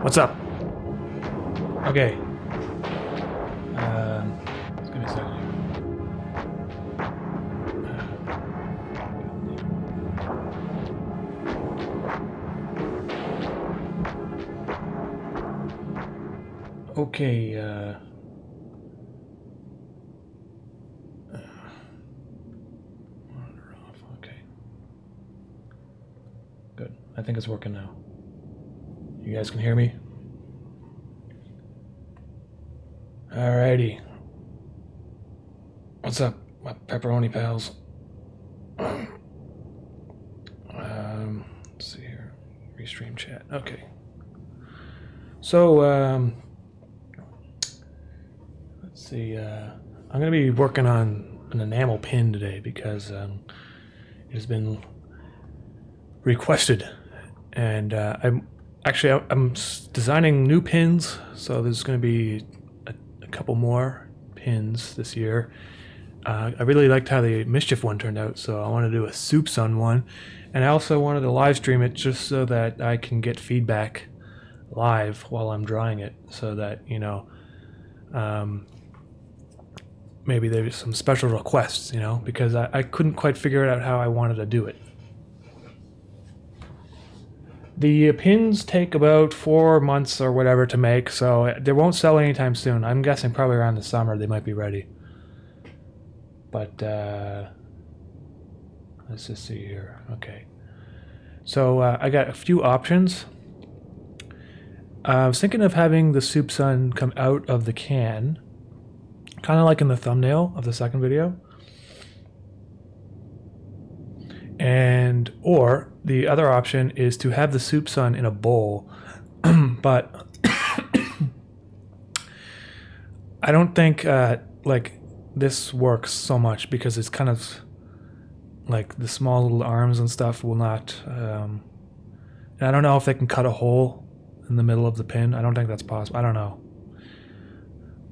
What's up? Okay. Just give me a second here. Okay, monitor off, okay. Good. I think it's working now. You guys can hear me? Alrighty. What's up, my pepperoni pals? Let's see here. Restream chat. Okay. So, let's see. I'm going to be working on an enamel pin today because it has been requested, and I'm designing new pins. So there's going to be a couple more pins this year. I really liked how the Mischief one turned out, so I want to do a Soup Sun one, and I also wanted to live stream it just so that I can get feedback live while I'm drawing it, so that, you know, maybe there's some special requests, you know, because I couldn't quite figure out how I wanted to do it. The pins take about 4 months or whatever to make, so they won't sell anytime soon. I'm guessing probably around the summer they might be ready. But let's just see here. Okay. So I got a few options. I was thinking of having the Soup Sun come out of the can, kind of like in the thumbnail of the second video. And or the other option is to have the Soup Sun in a bowl, but I don't think like this works so much because it's kind of like the small little arms and stuff will not. And I don't know if they can cut a hole in the middle of the pin. I don't think that's possible. I don't know,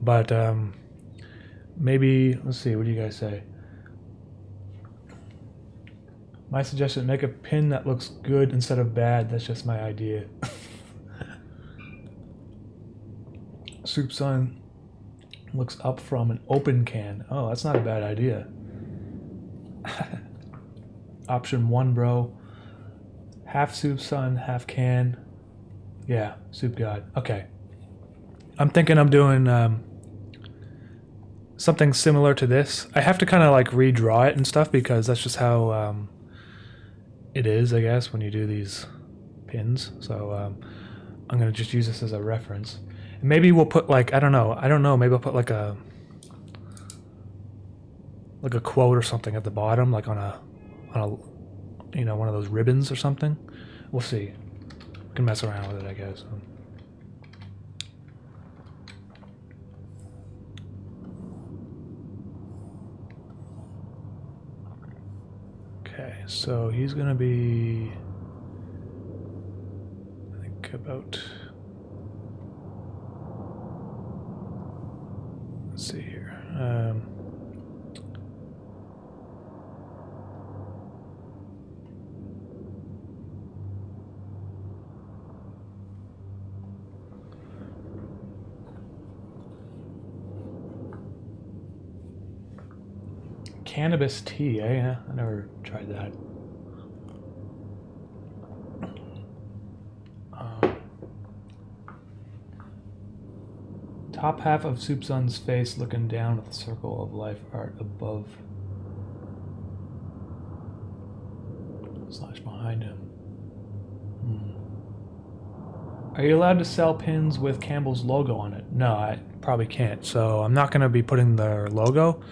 but maybe let's see. What do you guys say? My suggestion: make a pin that looks good instead of bad. That's just my idea. Soup Sun looks up from an open can. Oh, that's not a bad idea. Option 1, bro. Half Soup Sun, half can. Yeah, Soup God. Okay. I'm thinking I'm doing something similar to this. I have to kind of like redraw it and stuff because that's just how it is, I guess, when you do these pins. So I'm going to just use this as a reference. Maybe we'll put like, I don't know, maybe I'll put like a quote or something at the bottom, like on a you know, one of those ribbons or something. We'll see. We can mess around with it, I guess. Okay, so he's gonna be, I think, about, let's see here. Cannabis tea, eh? I never tried that. Top half of Soup Sun's face looking down with the circle of life art above / behind him. Are you allowed to sell pins with Campbell's logo on it? No, I probably can't. So I'm not going to be putting their logo.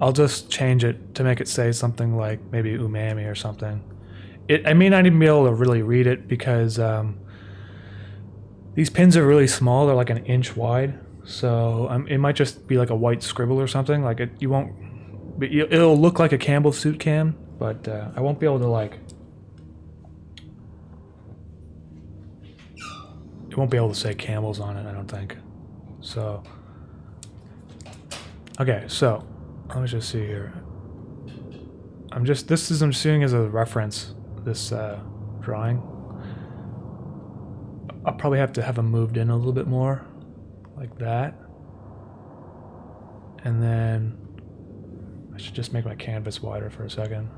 I'll just change it to make it say something like maybe Umami or something. I may not even be able to really read it because these pins are really small. They're like an inch wide. So it might just be like a white scribble or something. Like you won't. It'll look like a Campbell suit can, but I won't be able to like. It won't be able to say Campbell's on it, I don't think. So. Okay, so. Let me just see here. I'm seeing as a reference, this drawing. I'll probably have to have them moved in a little bit more, like that. And then I should just make my canvas wider for a second.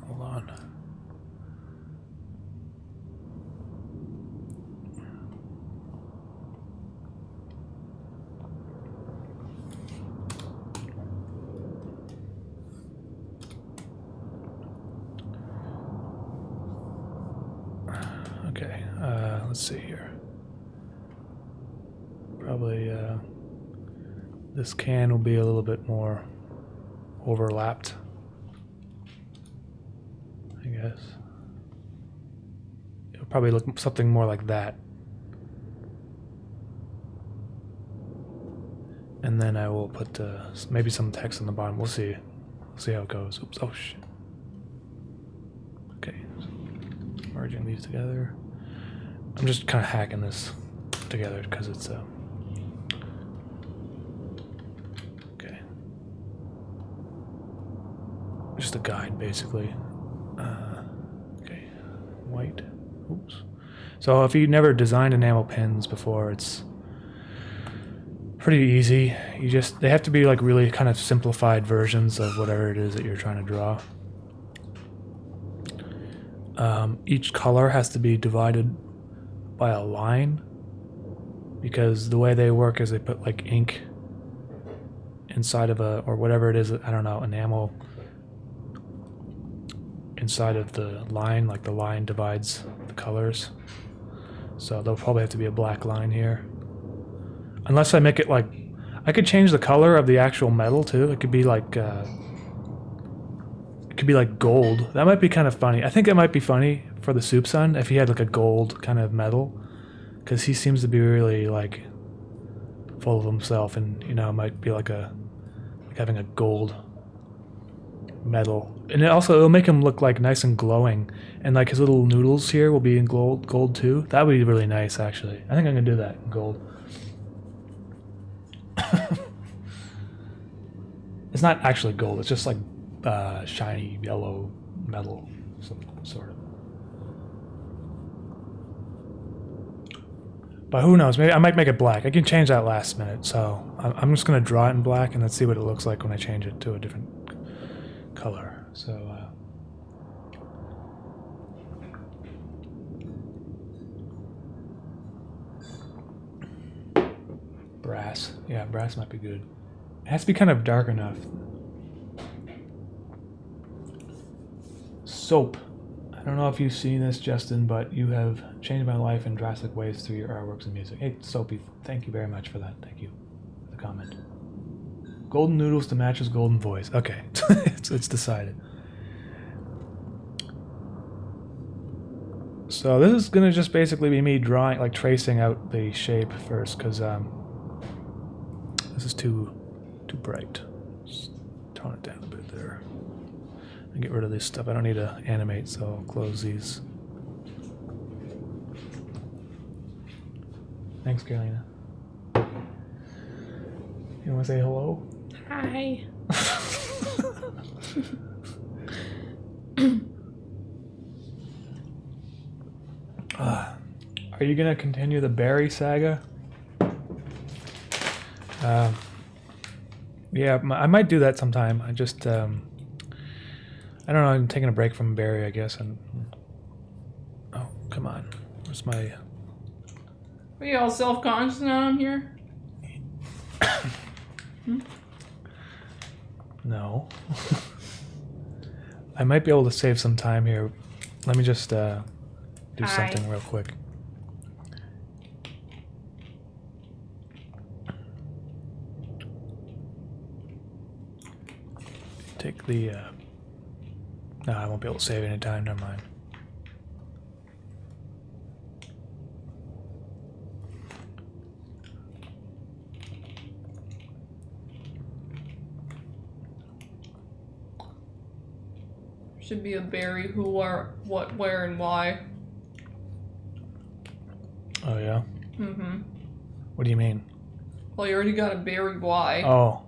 Hold on. Okay, let's see here. Probably this can will be a little bit more overlapped, I guess. It'll probably look something more like that. And then I will put maybe some text on the bottom. We'll see. We'll see how it goes. Oops. Oh, shit. Okay. Merging these together. I'm just kind of hacking this together because it's okay. Just a guide, basically. Okay. White. Oops. So if you never designed enamel pins before, it's pretty easy. They have to be like really kind of simplified versions of whatever it is that you're trying to draw. Each color has to be divided by a line, because the way they work is they put like ink inside of or whatever it is, I don't know, enamel inside of the line, like the line divides the colors. So there'll probably have to be a black line here. Unless I make it like, I could change the color of the actual metal too. It could be like gold. That might be kind of funny. I think it might be funny for the Soup Son if he had like a gold kind of metal, because he seems to be really like full of himself, and you know, it might be like having a gold metal, and it'll make him look like nice and glowing, and like his little noodles here will be in gold too. That would be really nice, actually. I think I'm gonna do that in gold. It's not actually gold. It's just like shiny yellow metal, sort of. But who knows? Maybe I might make it black. I can change that last minute. So I'm just going to draw it in black, and let's see what it looks like when I change it to a different color. So brass. Yeah, brass might be good. It has to be kind of dark enough. Soap. I don't know if you've seen this, Justin, but you have changed my life in drastic ways through your artworks and music. Hey, Soapy, thank you very much for that. Thank you for the comment. Golden noodles to match his golden voice. Okay, it's decided. So this is gonna just basically be me drawing, like tracing out the shape first, because this is too bright. Just tone it down a bit there. And get rid of this stuff. I don't need to animate, so I'll close these. Thanks, Carolina. You want to say hello? Hi. Are you gonna continue the Barry saga? Yeah, I might do that sometime. I just I don't know, I'm taking a break from Barry, I guess, and oh, come on. Where's my... Are you all self-conscious now I'm here? No. I might be able to save some time here. Let me just do something real quick. Take the... No, I won't be able to save any time, never mind. Should be a Barry who, where, what, where, and why. Oh, yeah? Mm-hmm. What do you mean? Well, you already got a Barry Y. Oh,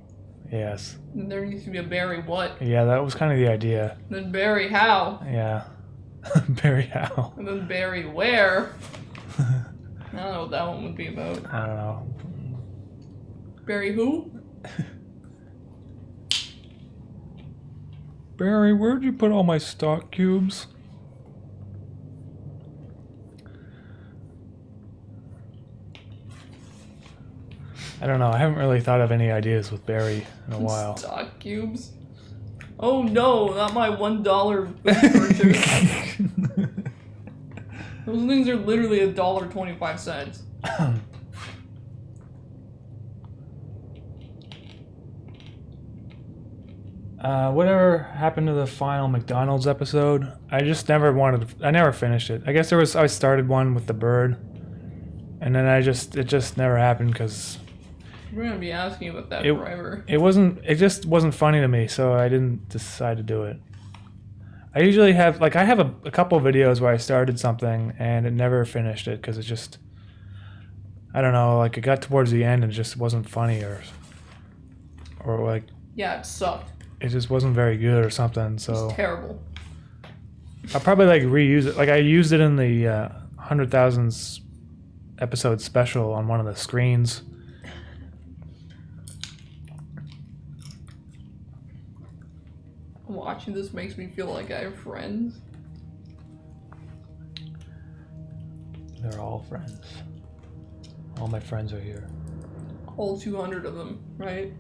yes. And there needs to be a Barry what? Yeah, that was kind of the idea. And then Barry how? Yeah. Barry how? And then Barry where? I don't know what that one would be about. I don't know. Barry who? Barry, where'd you put all my stock cubes? I don't know. I haven't really thought of any ideas with Barry in a while. Stock cubes? Oh no, not my $1 purchase. Those things are literally $1.25. Whatever happened to the final McDonald's episode? I just never I never finished it. I guess I started one with the bird, and then it just never happened because We're gonna be asking about that forever. It just wasn't funny to me, so I didn't decide to do it. I usually have, like, I have a couple videos where I started something and it never finished it because it just, I don't know, like it got towards the end and it just wasn't funny or like. Yeah, it sucked. It just wasn't very good or something, so. It's terrible. I'll probably like reuse it. Like I used it in the 100,000 episode special on one of the screens. Watching this makes me feel like I have friends. They're all friends. All my friends are here. All 200 of them, right?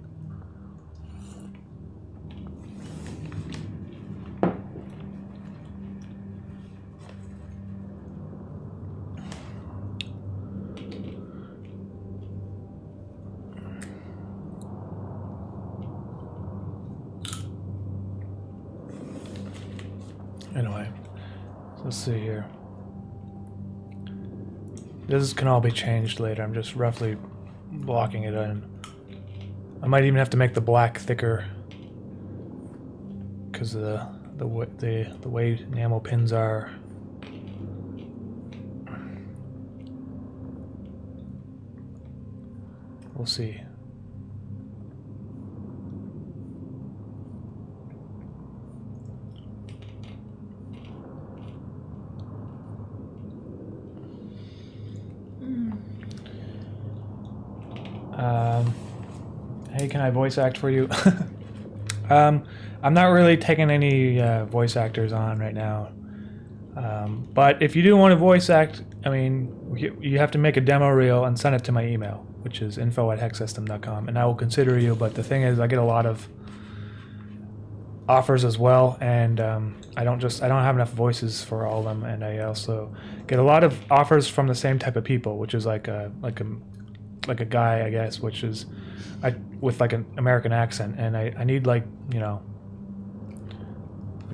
Anyway, so let's see here. This can all be changed later. I'm just roughly blocking it in. I might even have to make the black thicker because of the way enamel pins are. We'll see. Hey, can I voice act for you? I'm not really taking any voice actors on right now. But if you do want to voice act, I mean, you have to make a demo reel and send it to my email, which is info@hexsystem.com, and I will consider you. But the thing is, I get a lot of offers as well, and I don't have enough voices for all of them, and I also get a lot of offers from the same type of people, which is like a guy, I guess, which is with like an American accent, and I need, like, you know,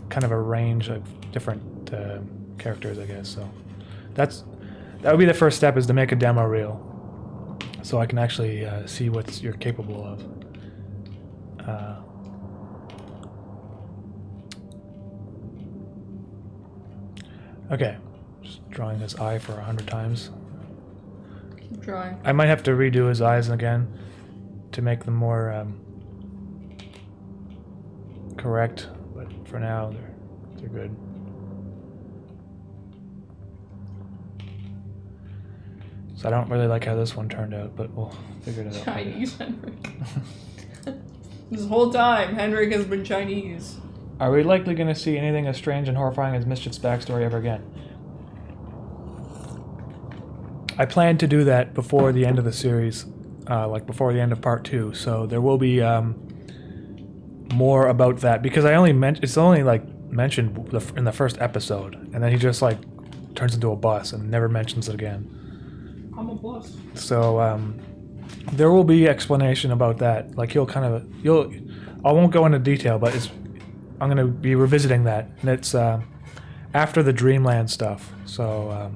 kind of a range of different characters, I guess. So that would be the first step, is to make a demo reel so I can actually see what you're capable of. Okay, just drawing this eye for 100 times. Keep drawing. I might have to redo his eyes again to make them more correct, but for now they're good. So I don't really like how this one turned out, but we'll figure it out. Chinese Henrik. This whole time, Henrik has been Chinese. Are we likely going to see anything as strange and horrifying as Mischief's backstory ever again? I plan to do that before the end of the series, like before the end of part 2. So there will be more about that, because it's only like mentioned in the first episode, and then he just like turns into a bus and never mentions it again. I'm a bus. So there will be explanation about that. Like I won't go into detail, but I'm going to be revisiting that, and it's after the Dreamland stuff. So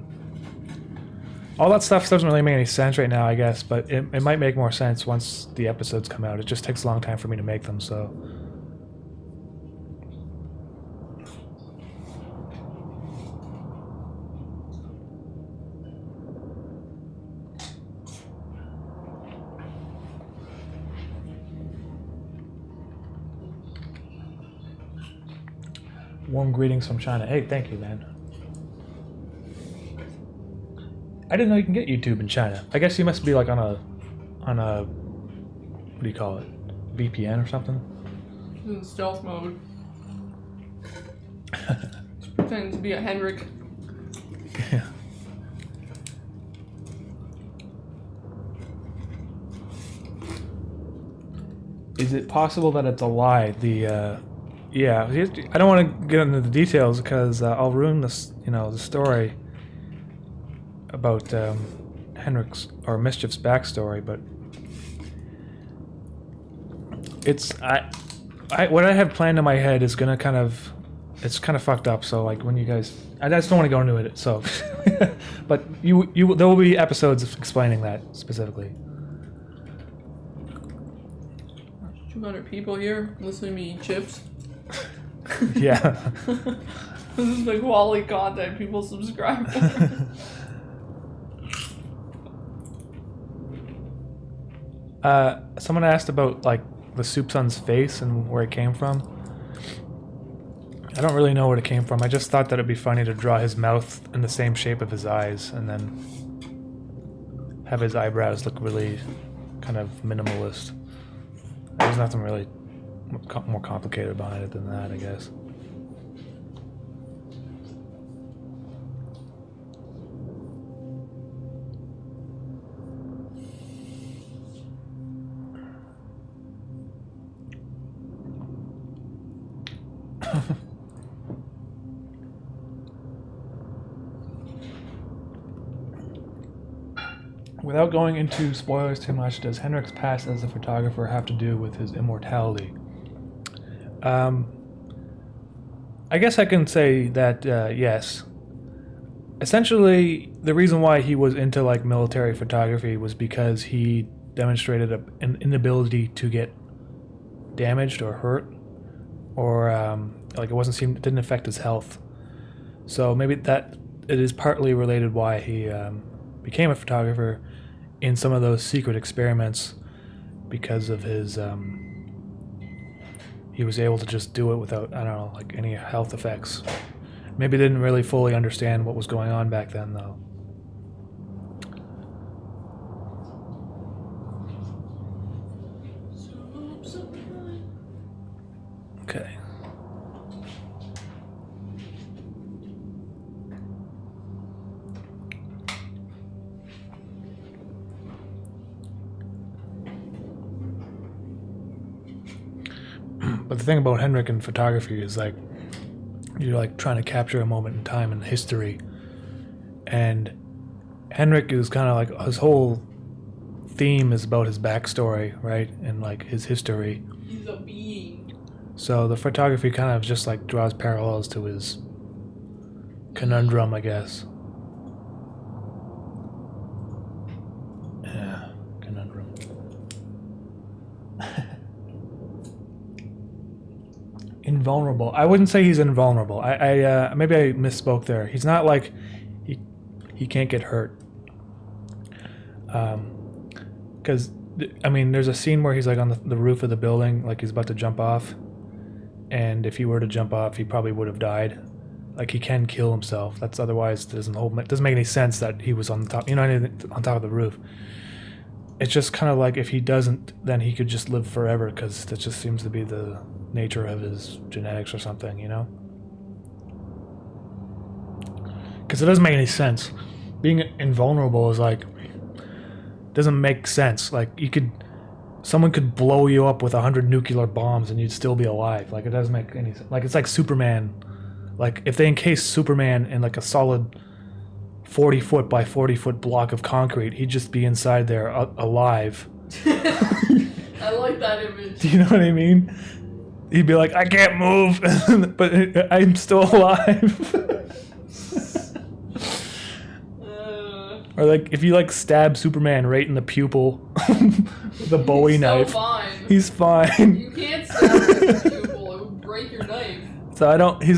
all that stuff doesn't really make any sense right now, I guess, but it might make more sense once the episodes come out. It just takes a long time for me to make them, so. Warm greetings from China. Hey, thank you, man. I didn't know you can get YouTube in China. I guess you must be like on a, what do you call it? VPN or something? In stealth mode. Just pretending to be a Henrik. Yeah. Is it possible that it's a lie? Yeah, I don't want to get into the details because I'll ruin this, the story about Henrik's or Mischief's backstory. But what I have planned in my head is gonna it's kind of fucked up. So like when you guys, I just don't want to go into it. So, but there will be episodes explaining that specifically. 200 people here listening to me eat chips. Yeah. This is the quality content people subscribe for. Someone asked about like the Soup Son's face and where it came from. I don't really know where it came from. I just thought that it'd be funny to draw his mouth in the same shape of his eyes and then have his eyebrows look really kind of minimalist. There's nothing really more complicated behind it than that, I guess. Without going into spoilers too much, does Henrik's past as a photographer have to do with his immortality? I guess I can say that yes. Essentially, the reason why he was into like military photography was because he demonstrated an inability to get damaged or hurt, or like it didn't affect his health. So maybe that it is partly related why he became a photographer in some of those secret experiments, because of his he was able to just do it without, I don't know, like any health effects. Maybe they didn't really fully understand what was going on back then though. Okay. But the thing about Henrik and photography is like you're like trying to capture a moment in time in history, and Henrik is kind of like his whole theme is about his backstory, right, and like his history. He's a being. So the photography kind of just like draws parallels to his conundrum, I guess. Yeah, conundrum. Invulnerable. I wouldn't say he's invulnerable. I maybe I misspoke there. He's not like he can't get hurt. Because I mean, there's a scene where he's like on the roof of the building, like he's about to jump off, and if he were to jump off, he probably would have died. Like he can kill himself. That's otherwise doesn't make any sense that he was on the top. On top of the roof. It's just kind of like if he doesn't, then he could just live forever, because that just seems to be the nature of his genetics or something, Because it doesn't make any sense. Being invulnerable is like doesn't make sense. Like someone could blow you up with 100 nuclear bombs and you'd still be alive. Like it doesn't make any sense. Like it's like Superman. Like if they encase Superman in like a solid 40-foot by 40-foot block of concrete, he'd just be inside there alive. I like that image. Do you know what I mean? He'd be like, I can't move, but I'm still alive. Or like if you like stab Superman right in the pupil with a Bowie knife, fine. He's fine. You can't stab him in the pupil; it would break your knife. So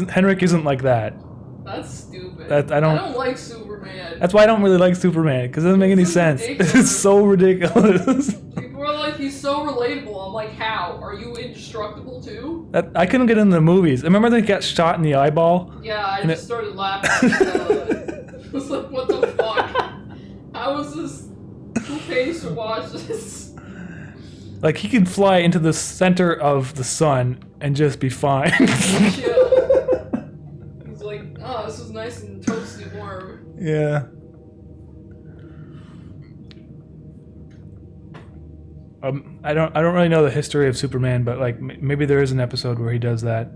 Henrik isn't like that. That's stupid. I don't like Superman. That's why I don't really like Superman, because it doesn't make any sense. Ridiculous. It's so ridiculous. People are like, he's so relatable. I'm like, how? Are you indestructible too? I couldn't get into the movies. I remember they got shot in the eyeball. Yeah, I just started laughing. I was like, what the fuck? How is this? Who pays to watch this? Like, he could fly into the center of the sun and just be fine. Chill. He's like, oh, this is nice and toasty warm. Yeah. I don't really know the history of Superman, but like maybe there is an episode where he does that.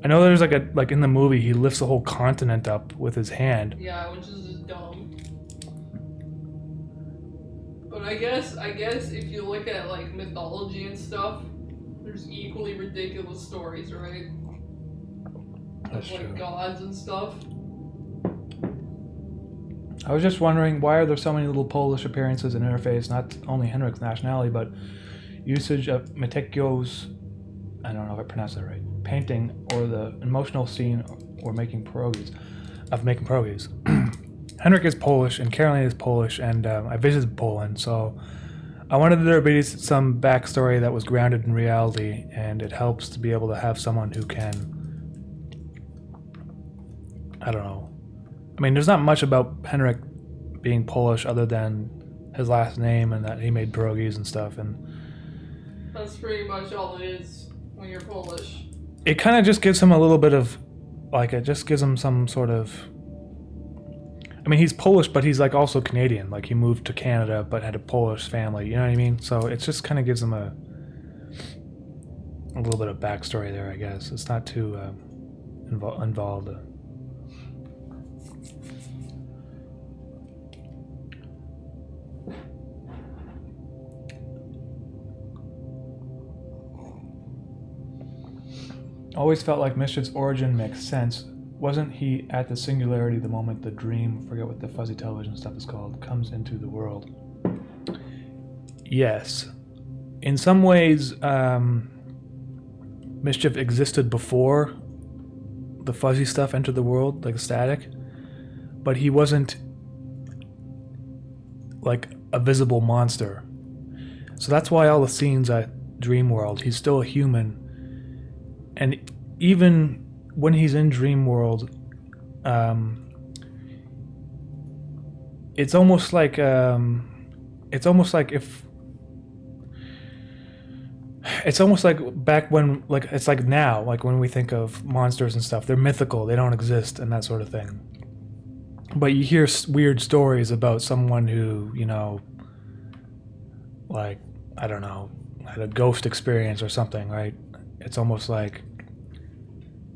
I know there's like in the movie he lifts the whole continent up with his hand. Yeah, which is just dumb. But I guess if you look at like mythology and stuff, there's equally ridiculous stories, right? That's of, like, true. Gods and stuff. I was just wondering, why are there so many little Polish appearances in interface, not only Henrik's nationality, but usage of meticulous, I don't know if I pronounced that right, painting or the emotional scene or making pierogies. Henrik is Polish and Caroline is Polish, and I visited Poland, so I wanted there to be some backstory that was grounded in reality, and it helps to be able to have someone who can, I don't know. I mean, there's not much about Henrik being Polish other than his last name and that he made pierogies and stuff, and that's pretty much all it is when you're Polish. It kind of just gives him a little bit of, like, it just gives him some sort of, I mean, he's Polish, but he's like also Canadian. Like, he moved to Canada but had a Polish family, you know what I mean? So it just kind of gives him a little bit of backstory there, I guess. It's not too involved. Always felt like Mischief's origin makes sense. Wasn't he at the singularity the moment the dream, forget what the fuzzy television stuff is called, comes into the world? Yes. In some ways, Mischief existed before the fuzzy stuff entered the world, like static, but he wasn't like a visible monster. So that's why all the scenes at Dream World, he's still a human. And even when he's in Dream World, it's almost like back when, like, it's like now, like when we think of monsters and stuff, they're mythical, they don't exist, and that sort of thing. But you hear weird stories about someone who, you know, like, I don't know, had a ghost experience or something, right? It's almost like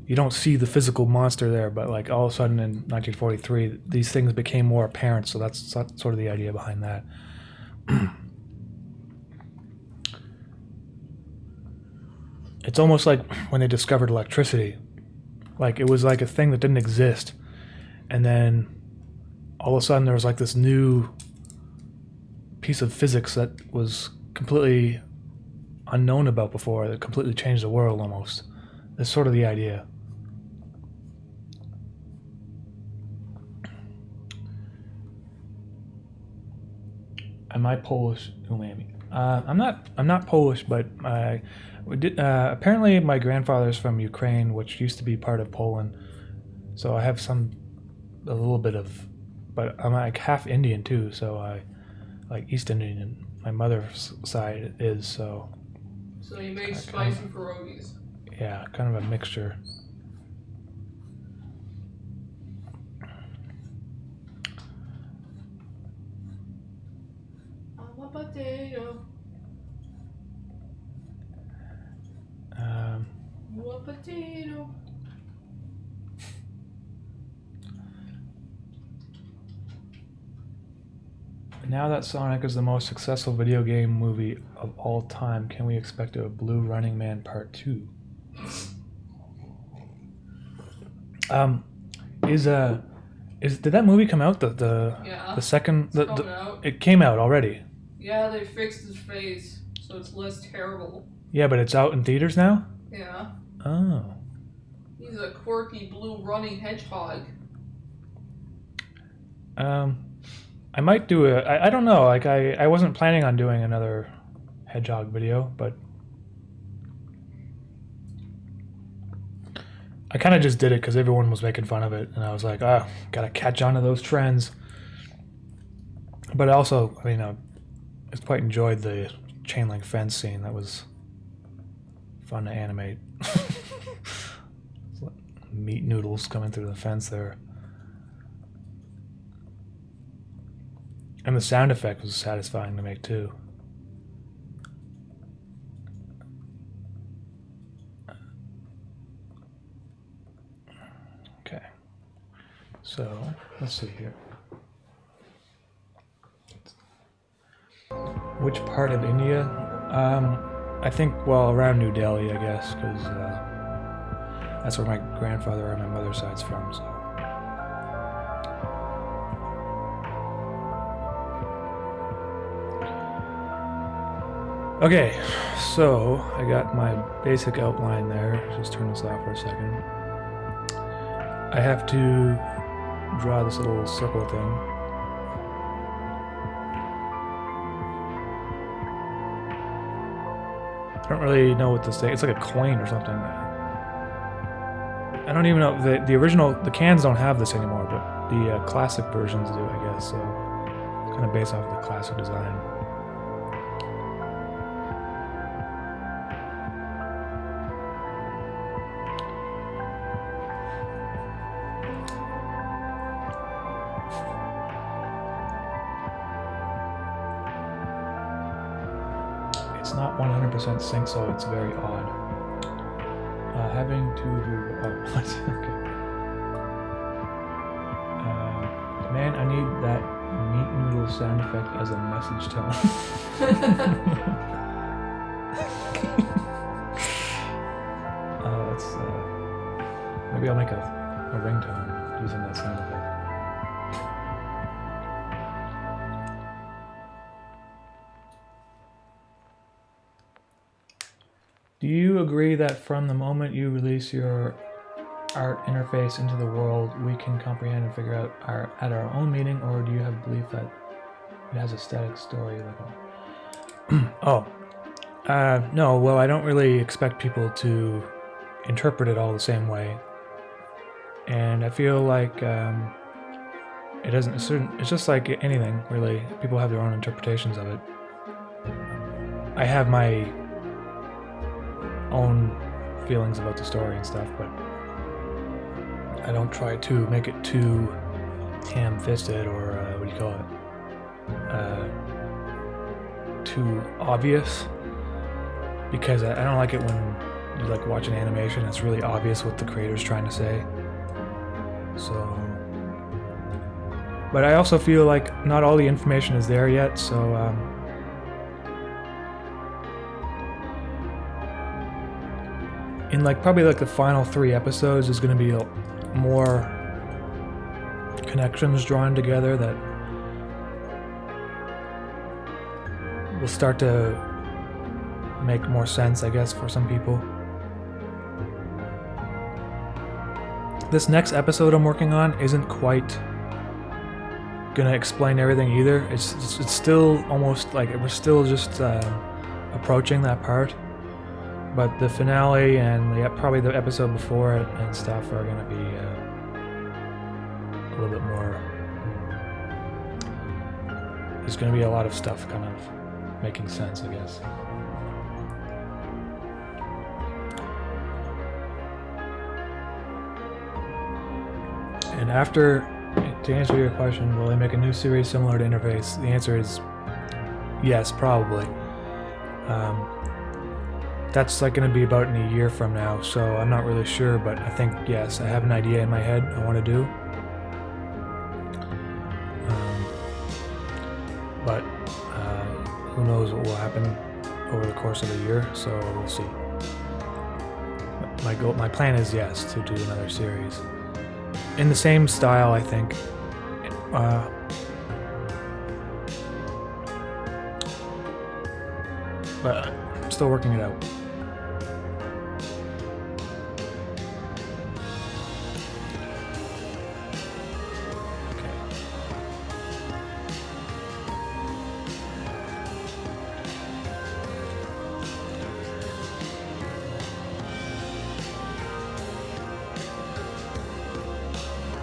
you don't see the physical monster there, but like all of a sudden in 1943, these things became more apparent. So that's sort of the idea behind that. It's almost like when they discovered electricity. Like, it was like a thing that didn't exist. And then all of a sudden there was like this new piece of physics that was completely unknown about before, that completely changed the world almost. That's sort of the idea. Am I Polish, Umami? I'm not Polish, but apparently my grandfather's from Ukraine, which used to be part of Poland. So I have a little bit of, but I'm like half Indian too. So I like East Indian. My mother's side is so. So you make spicy pierogies. Yeah, kind of a mixture. I'm a potato. You a potato. Now that Sonic is the most successful video game movie of all time, can we expect a Blue Running Man Part 2? Did that movie come out? The second it came out already. Yeah, they fixed his face, so it's less terrible. Yeah, but it's out in theaters now? Yeah. Oh. He's a quirky blue running hedgehog. I might do I don't know, like I wasn't planning on doing another hedgehog video, but I kind of just did it because everyone was making fun of it, and I was like, ah, gotta catch on to those trends. But also, I mean, I quite enjoyed the chain link fence scene. That was fun to animate. Meat noodles coming through the fence there. And the sound effect was satisfying to make too. Okay, so let's see here. Which part of India? I think, well, around New Delhi, I guess, because that's where my grandfather on my mother's side's from. So. Okay, so I got my basic outline there. Just turn this off for a second. I have to draw this little circle thing. I don't really know what this thing. It's like a coin or something. I don't even know. The original, the cans don't have this anymore, but the classic versions do, I guess. So kind of based off of the classic design. It's not 100% sync, so it's very odd. Having to do... Oh, what? Okay. Man, I need that meat noodle sound effect as a message tone. Let's... maybe I'll make a ringtone using that sound effect. Do you agree that from the moment you release your art interface into the world, we can comprehend and figure out at our own meaning, or do you have belief that it has a static story like a... no, well, I don't really expect people to interpret it all the same way. And I feel like it doesn't... It's just like anything, really. People have their own interpretations of it. I have my own feelings about the story and stuff, but I don't try to make it too ham-fisted or what do you call it? Too obvious, because I don't like it when you like watch an animation. It's really obvious what the creator's trying to say. So, but I also feel like not all the information is there yet. So. In probably the final 3 episodes, there's going to be more connections drawn together that will start to make more sense, I guess, for some people. This next episode I'm working on isn't quite going to explain everything either. It's still almost like we're still just approaching that part. But the finale and probably the episode before it and stuff are going to be a little bit more... There's going to be a lot of stuff kind of making sense, I guess. And after, to answer your question, will I make a new series similar to Interface? The answer is yes, probably. That's going to be about in a year from now, so I'm not really sure, but I think, yes, I have an idea in my head I want to do. But who knows what will happen over the course of the year, so we'll see. My plan is, yes, to do another series. In the same style, I think. But I'm still working it out.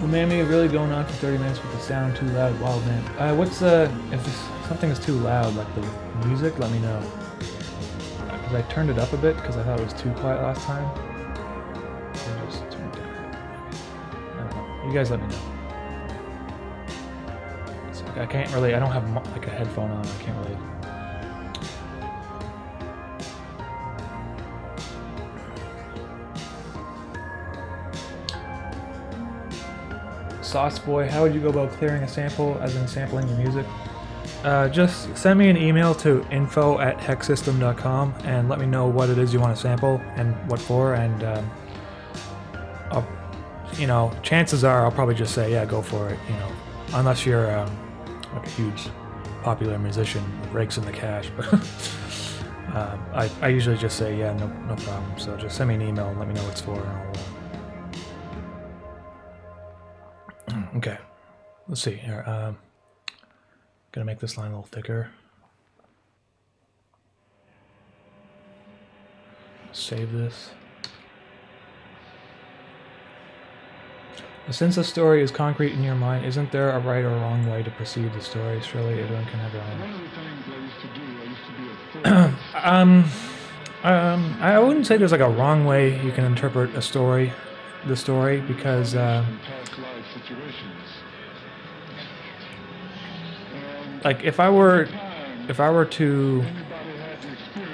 Umami really going on for 30 minutes with the sound too loud. Wow, man. If something is too loud, like the music, let me know. Because I turned it up a bit because I thought it was too quiet last time. So just turn it down. I don't know. You guys let me know. It's like I don't have like a headphone on. I can't really. Sauce Boy, how would you go about clearing a sample, as in sampling your music? Just send me an email to info@hexsystem.com and let me know what it is you want to sample and what for, and chances are I'll probably just say, yeah, go for it, unless you're like a huge popular musician who rakes in the cash. But I usually just say, yeah, no problem. So just send me an email and let me know what it's for, and I'll okay, let's see here. Gonna make this line a little thicker. Save this. Since the story is concrete in your mind, isn't there a right or wrong way to perceive the story? Surely everyone can have their own. One of the things I used to do, I wouldn't say there's like a wrong way you can interpret the story, because like if I were to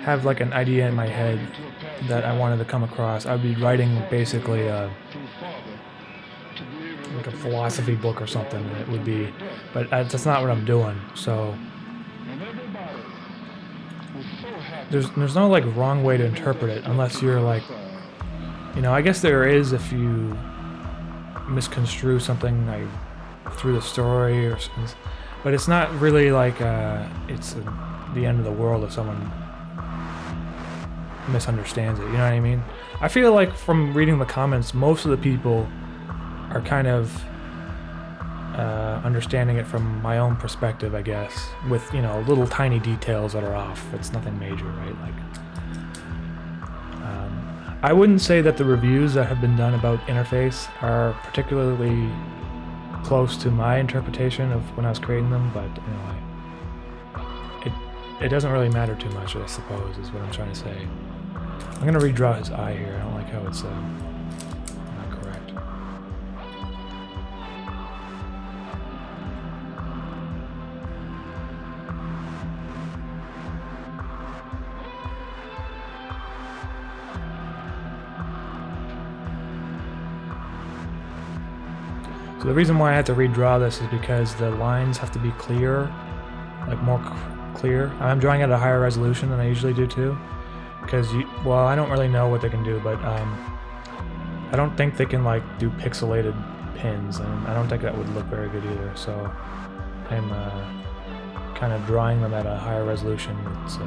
have like an idea in my head that I wanted to come across, I'd be writing basically like a philosophy book or something. It would be, but that's not what I'm doing. So there's no like wrong way to interpret it, unless you're like, I guess there is if you misconstrue something like through the story or something. But it's not really like it's the end of the world if someone misunderstands it. You know what I mean? I feel like from reading the comments, most of the people are kind of understanding it from my own perspective, I guess, with little tiny details that are off. It's nothing major, right? Like, I wouldn't say that the reviews that have been done about interface are particularly close to my interpretation of when I was creating them, but it doesn't really matter too much, I suppose, is what I'm trying to say. I'm gonna redraw his eye here. I don't like how it's not correct. So the reason why I had to redraw this is because the lines have to be clear, like more clear. I'm drawing at a higher resolution than I usually do too, because I don't really know what they can do, but I don't think they can like do pixelated pins, and I don't think that would look very good either. So I'm kind of drawing them at a higher resolution. It's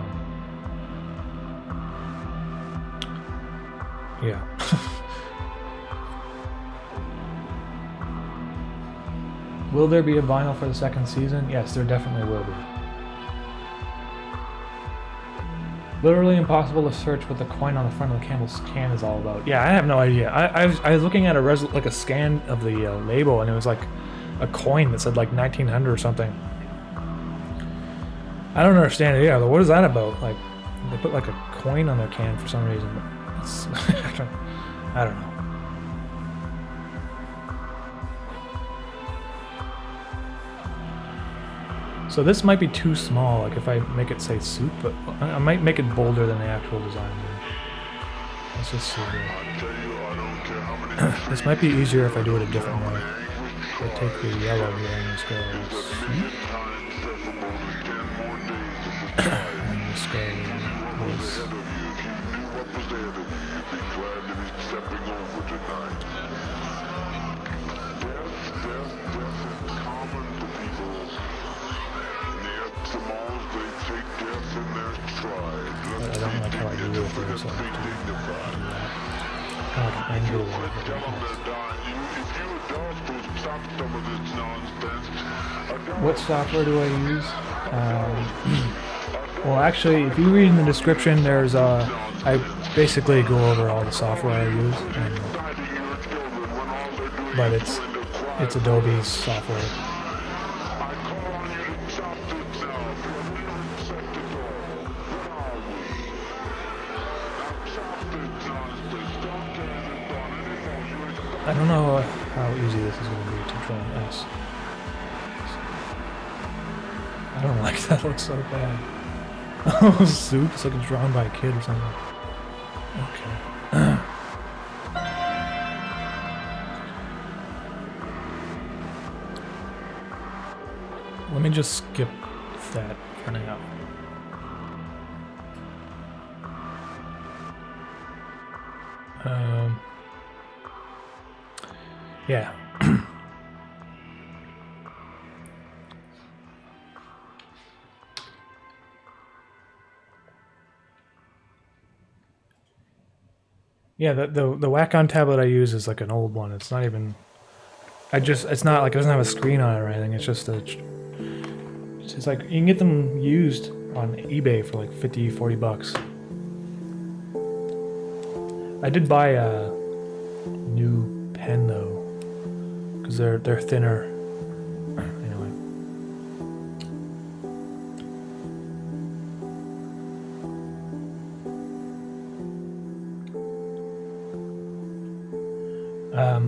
yeah. Will there be a vinyl for the second season? Yes, there definitely will be. Literally impossible to search what the coin on the front of the Campbell's can is all about. Yeah, I have no idea. I was looking at a scan of the label, and it was like a coin that said like 1900 or something. I don't understand it. Yeah, what is that about? Like, they put like a coin on their can for some reason. But it's I don't know. So this might be too small, like if I make it say soup, but I might make it bolder than the actual design. Let's just see here. This might be easier if I do it a different way. I take the yellow here and just go soup. And just go this. I don't like how I do it there, so I have to do that. Kind of like an angle What software do I use? Well, actually, if you read in the description, there's I basically go over all the software I use, but It's Adobe's software. I don't know how easy this is going to be to draw an S. I don't like that. It looks so bad. Oh, soup. It's like it's drawn by a kid or something. Okay. Let me just skip that for now. Yeah. Yeah, the Wacom tablet I use is like an old one. It's not even. It's not like it doesn't have a screen on it or anything. It's just a. It's like you can get them used on eBay for like 50, 40 bucks. I did buy a new pen though, because they're thinner. Anyway.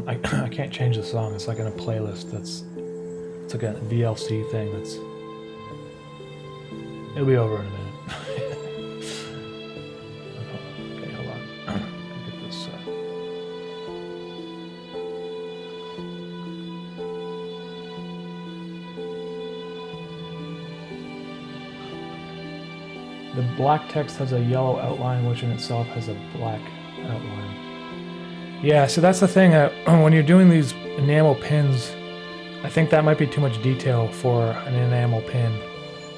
I can't change the song. It's like in a playlist. It's like a VLC thing. It'll be over in a minute. Okay, hold on. Get this. The black text has a yellow outline, which in itself has a black outline. Yeah, so that's the thing. When you're doing these enamel pins, I think that might be too much detail for an enamel pin,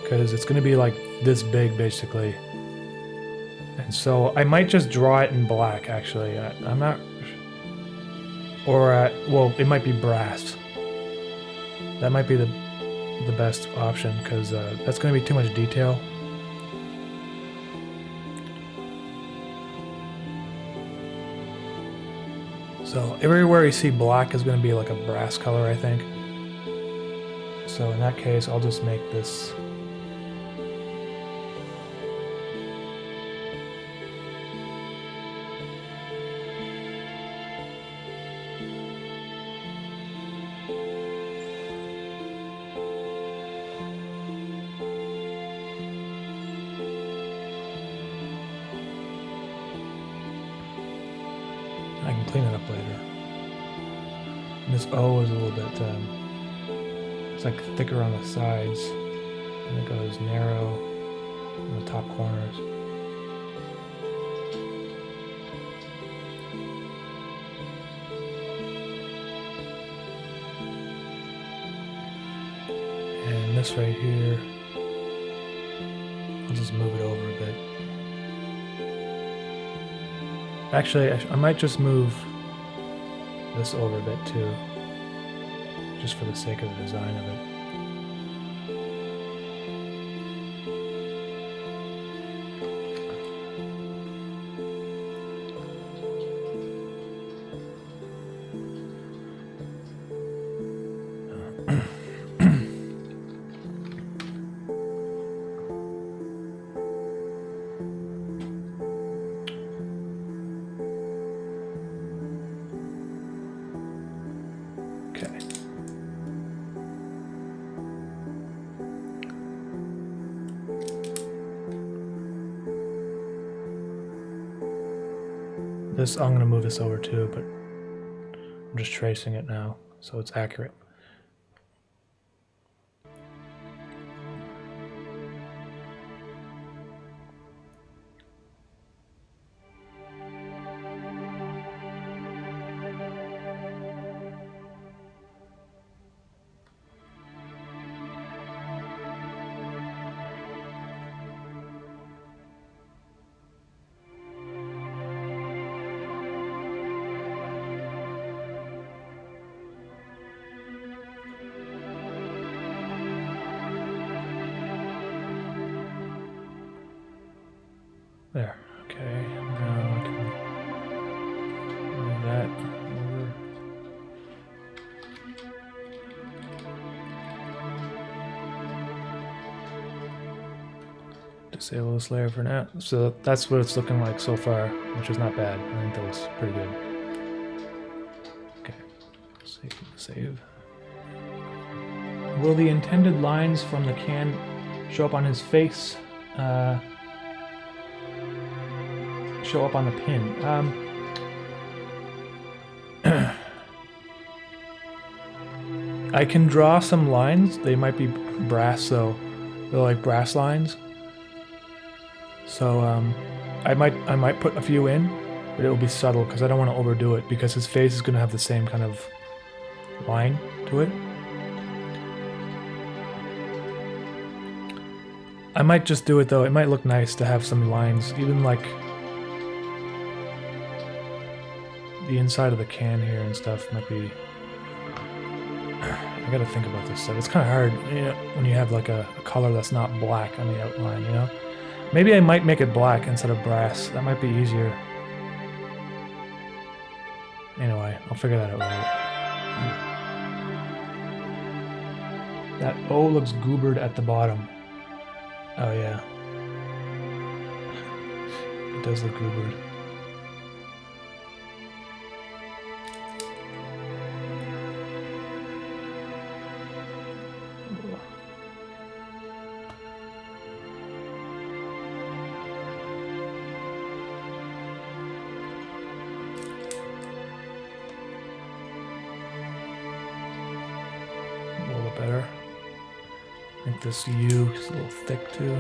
because it's going to be like this big, basically. And so I might just draw it in black, actually. I'm not... Or, well, it might be brass. That might be the best option, because that's going to be too much detail. So everywhere you see black is going to be like a brass color, I think. So in that case, I'll just make this. I can clean it up later. And this O is a little bit, it's like thicker on the sides, and it goes narrow on the top corners. And this right here, I'll just move it over a bit. Actually, I might just move this over a bit too, just for the sake of the design of it. This, I'm going to move this over too, but I'm just tracing it now so it's accurate. There. Okay. Now I can move that over. disable this layer for now. So that's what it's looking like so far, which is not bad. I think that looks pretty good. Okay, save. Will the intended lines from the can show up on his face? Show up on the pin? I can draw some lines. They might be brass though. They're like brass lines. So I might put a few in, but it will be subtle because I don't want to overdo it because his face is going to have the same kind of line to it. I might just do it though. It might look nice to have some lines, even like the inside of the can here and stuff might be. I gotta think about this stuff. It's kind of hard, you know, when you have like a color that's not black on the outline, you know? Maybe I might make it black instead of brass. That might be easier. Anyway, I'll figure that out later. That O looks goobered at the bottom. Oh yeah. It does look goobered. Better. I think this U is a little thick too.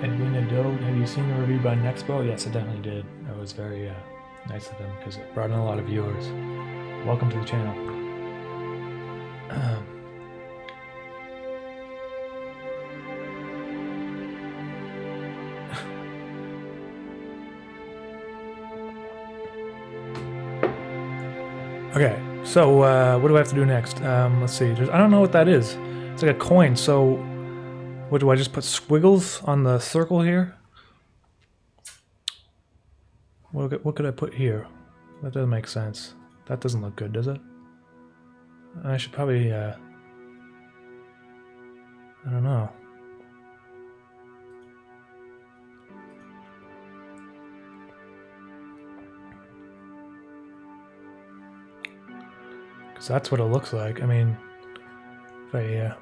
Edwin Adobe, have you seen the review by Nexpo? Yes, I definitely did. That was very nice of them because it brought in a lot of viewers. Welcome to the channel. Okay, so what do I have to do next? Let's see. I don't know what that is. It's like a coin, so what do I just put squiggles on the circle here? What could I put here? That doesn't make sense. That doesn't look good, does it? I should probably, I don't know. Because that's what it looks like. I mean, if I,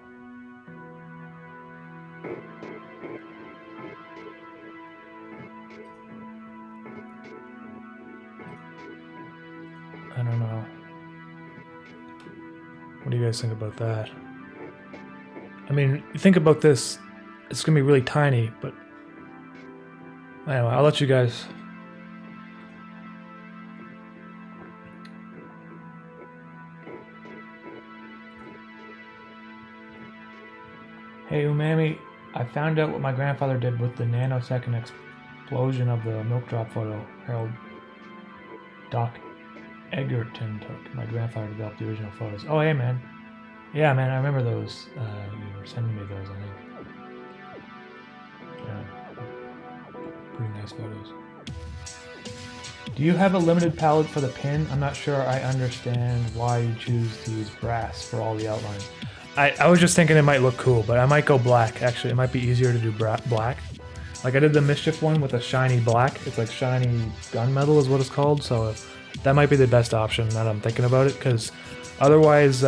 I don't know. What do you guys think about that? I mean, you think about this, it's gonna be really tiny, but anyway, I'll let you guys. Hey Umami, I found out what my grandfather did with the nanosecond explosion of the milk drop photo Harold Doc Egerton took. My grandfather developed the original photos. Oh, hey, man. Yeah, man, I remember those. You were sending me those, I think. Yeah. Pretty nice photos. Do you have a limited palette for the pin? I'm not sure I understand why you choose to use brass for all the outlines. I was just thinking it might look cool, but I might go black, actually. It might be easier to do black. Like I did the Mischief one with a shiny black. It's like shiny gunmetal is what it's called, so that might be the best option now that I'm thinking about it, because otherwise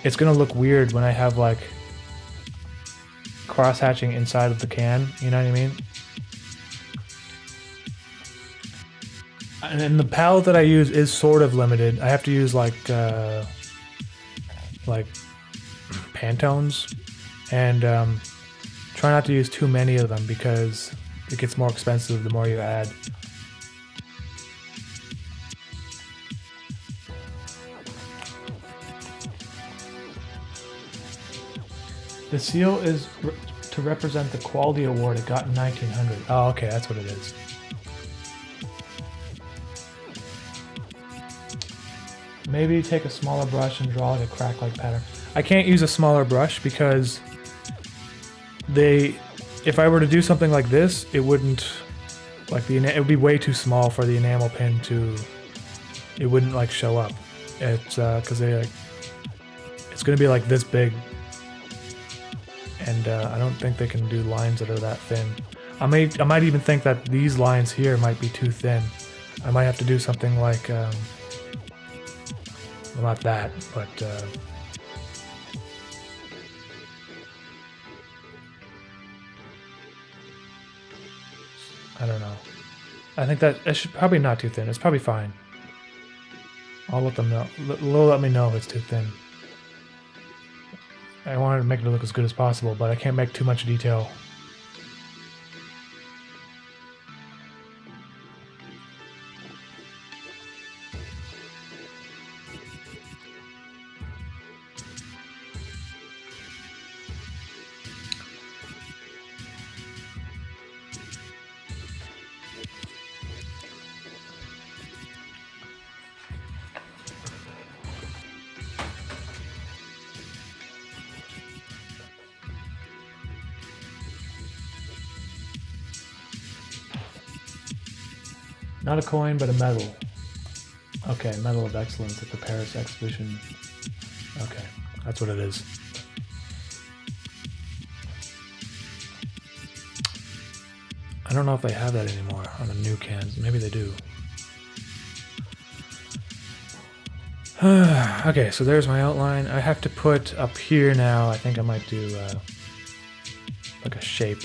it's going to look weird when I have like cross-hatching inside of the can, you know what I mean? And the palette that I use is sort of limited. I have to use like Pantones, and try not to use too many of them because it gets more expensive the more you add. The seal is to represent the quality award it got in 1900. Oh, okay, that's what it is. maybe take a smaller brush and draw like a crack-like pattern. I can't use a smaller brush because if I were to do something like this, it wouldn't, like it would be way too small for the enamel pin it wouldn't like show up. It's because it's going to be like this big, and I don't think they can do lines that are that thin. I might even think that these lines here might be too thin. I might have to do something like, well, not that, but I don't know. I think that it should probably not too thin. It's probably fine. I'll let them know. They'll let me know if it's too thin. I wanted to make it look as good as possible, but I can't make too much detail. Not a coin, but a medal. Okay, Medal of Excellence at the Paris Exhibition. Okay, that's what it is. I don't know if they have that anymore on the new cans. Maybe they do. Okay, so there's my outline. I have to put up here now, I think I might do like a shape.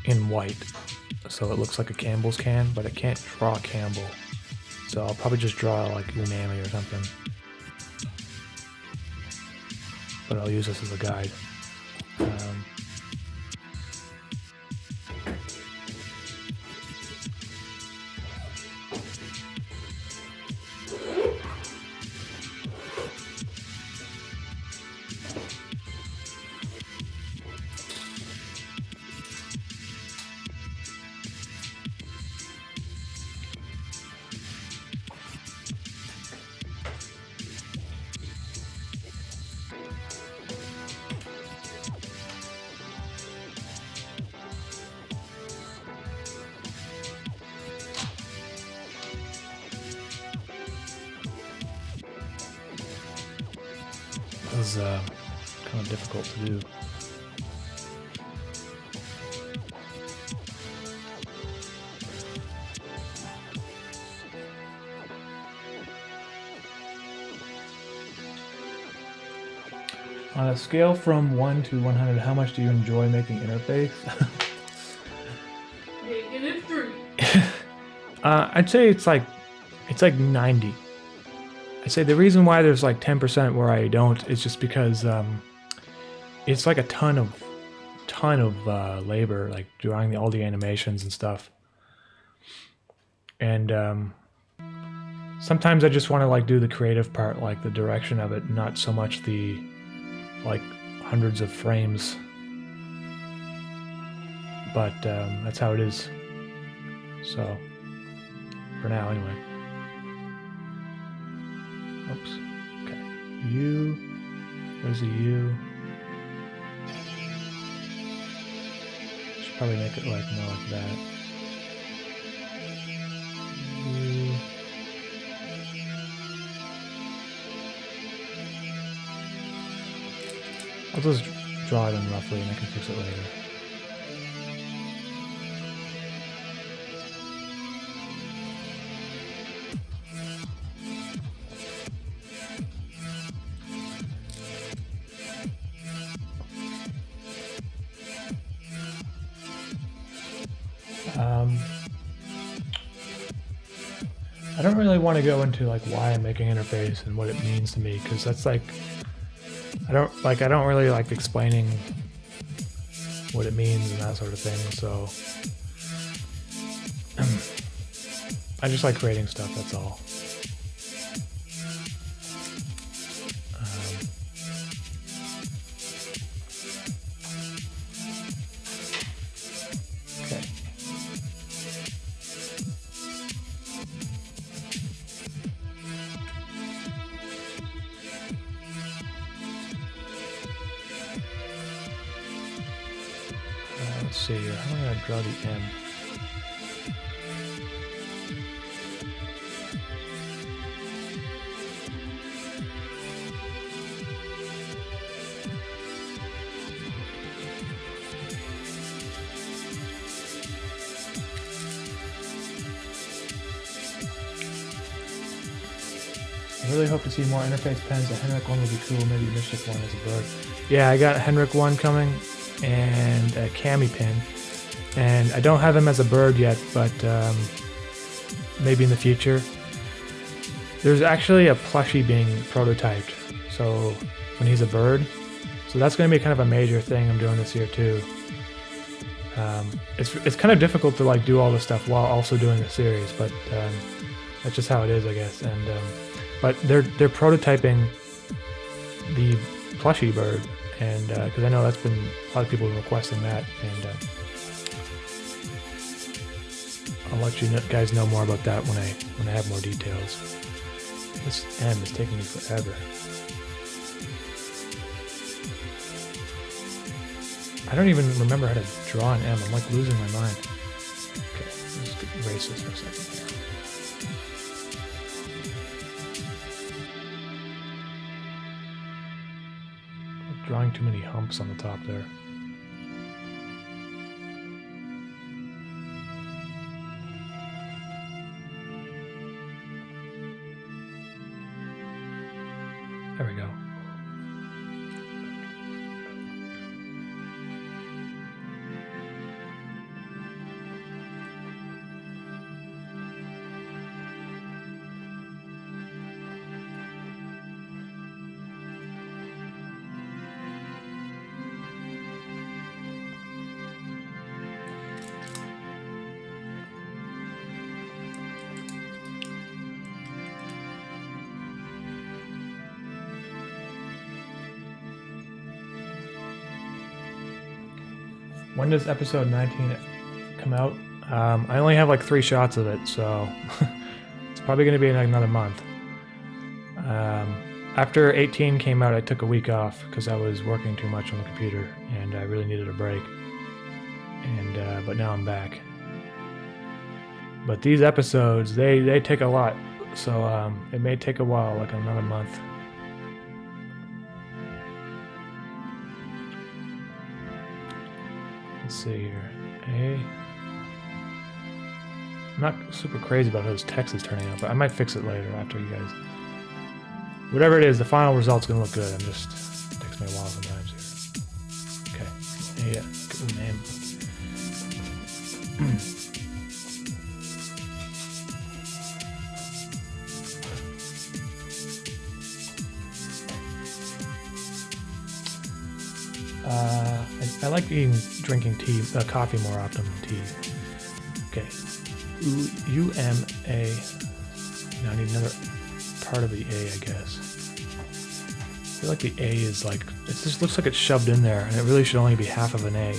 In white, so it looks like a Campbell's can, but I can't draw Campbell, so I'll probably just draw like Umami or something, but I'll use this as a guide. This is kind of difficult to do. On a scale from 1 to 100, how much do you enjoy making interface? Negative 3. I'd say it's like 90. I'd say the reason why there's like 10% where I don't is just because it's like a ton of labor, like drawing all the animations and stuff. And sometimes I just want to like do the creative part, like the direction of it, not so much the like hundreds of frames. But that's how it is. So for now, anyway. Oops. Okay. U. There's a U. Should probably make it like more like that. U. I'll just draw it in roughly and I can fix it later. I don't really want to go into like why I'm making interface and what it means to me, because that's like I don't really like explaining what it means and that sort of thing. So I just like creating stuff. That's all. see here. How am I going to draw the M? I really hope to see more interface pens. The Henrik one would be cool. Maybe Mischief one as a bird. Yeah, I got a Henrik one coming and a Cami pin. And I don't have him as a bird yet, but maybe in the future. There's actually a plushie being prototyped, so when he's a bird. So that's going to be kind of a major thing I'm doing this year too. It's kind of difficult to like do all this stuff while also doing the series, but that's just how it is, I guess. And but they're prototyping the plushie bird, and because I know that's been a lot of people requesting that, and I'll let you guys know more about that when I have more details. This M is taking me forever. I don't even remember how to draw an M. I'm like losing my mind. Okay, let's just erase this for a second here. I'm drawing too many humps on the top there. There we go. When does episode 19 come out? I only have like 3 shots of it, so it's probably going to be in another month. After 18 came out, I took a week off because I was working too much on the computer and I really needed a break. And but now I'm back. But these episodes, they take a lot, so it may take a while, like another month. Let's see here. I'm not super crazy about how this text is turning out, but I might fix it later after you guys. Whatever it is, the final result's gonna look good. It takes me a while sometimes here. Okay. Yeah, good name. I like drinking tea, coffee more often than tea. Okay, uʻmɑːmi. Now I need another part of the A, I guess. I feel like the A is like, it just looks like it's shoved in there, and it really should only be half of an A.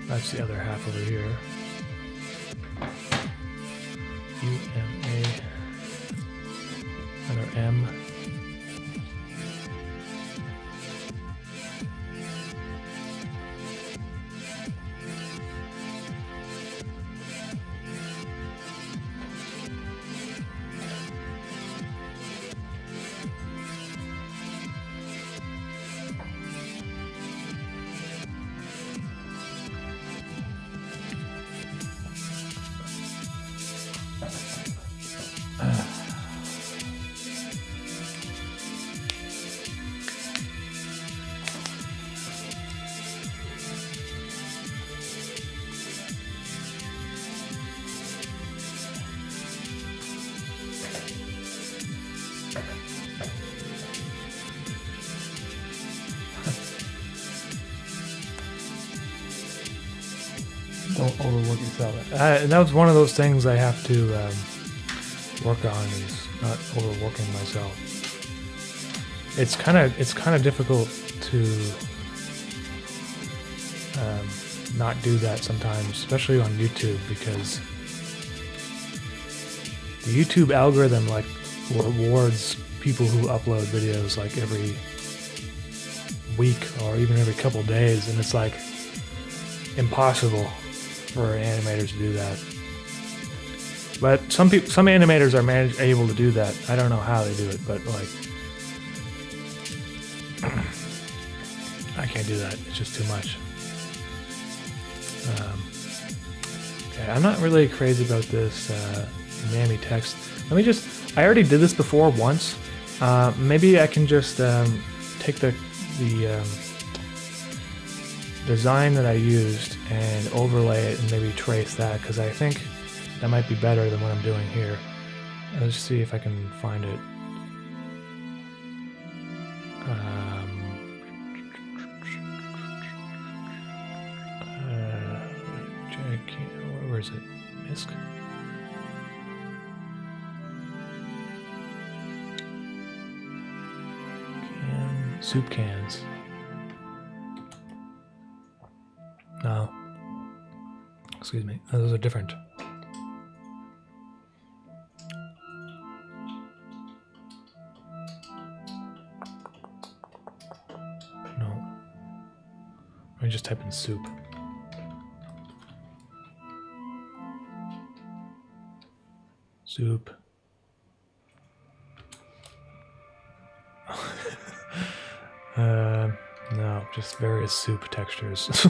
That's the other half over here. uʻmɑːmi. Another M. Don't overwork yourself. And that was one of those things I have to work on is not overworking myself. It's kind of difficult to not do that sometimes, especially on YouTube, because the YouTube algorithm like rewards people who upload videos like every week or even every couple days, and it's like impossible for animators to do that. But some animators are able to do that. I don't know how they do it, but like I can't do that. It's just too much. Okay, I'm not really crazy about this Umami text. I already did this before once. Maybe I can just take the design that I used and overlay it and maybe trace that, because I think that might be better than what I'm doing here. Let's see if I can find it. Where is it? Misc? Soup cans. No. Excuse me. Oh, those are different. No. Let me just type in soup. Soup. No, just various soup textures.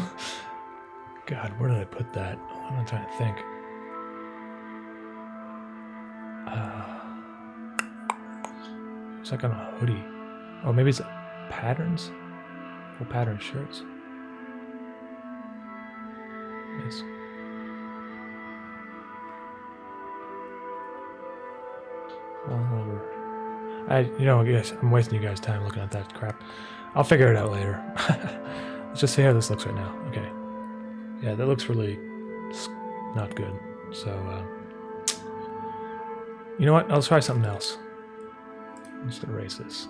God, where did I put that? I'm trying to think. It's like on a hoodie. Oh, maybe it's patterns? Full pattern shirts. Yes. All over. I guess I'm wasting you guys' time looking at that crap. I'll figure it out later. Let's just see how this looks right now. Okay. Yeah, that looks really not good. So, you know what? I'll try something else. Let's erase this.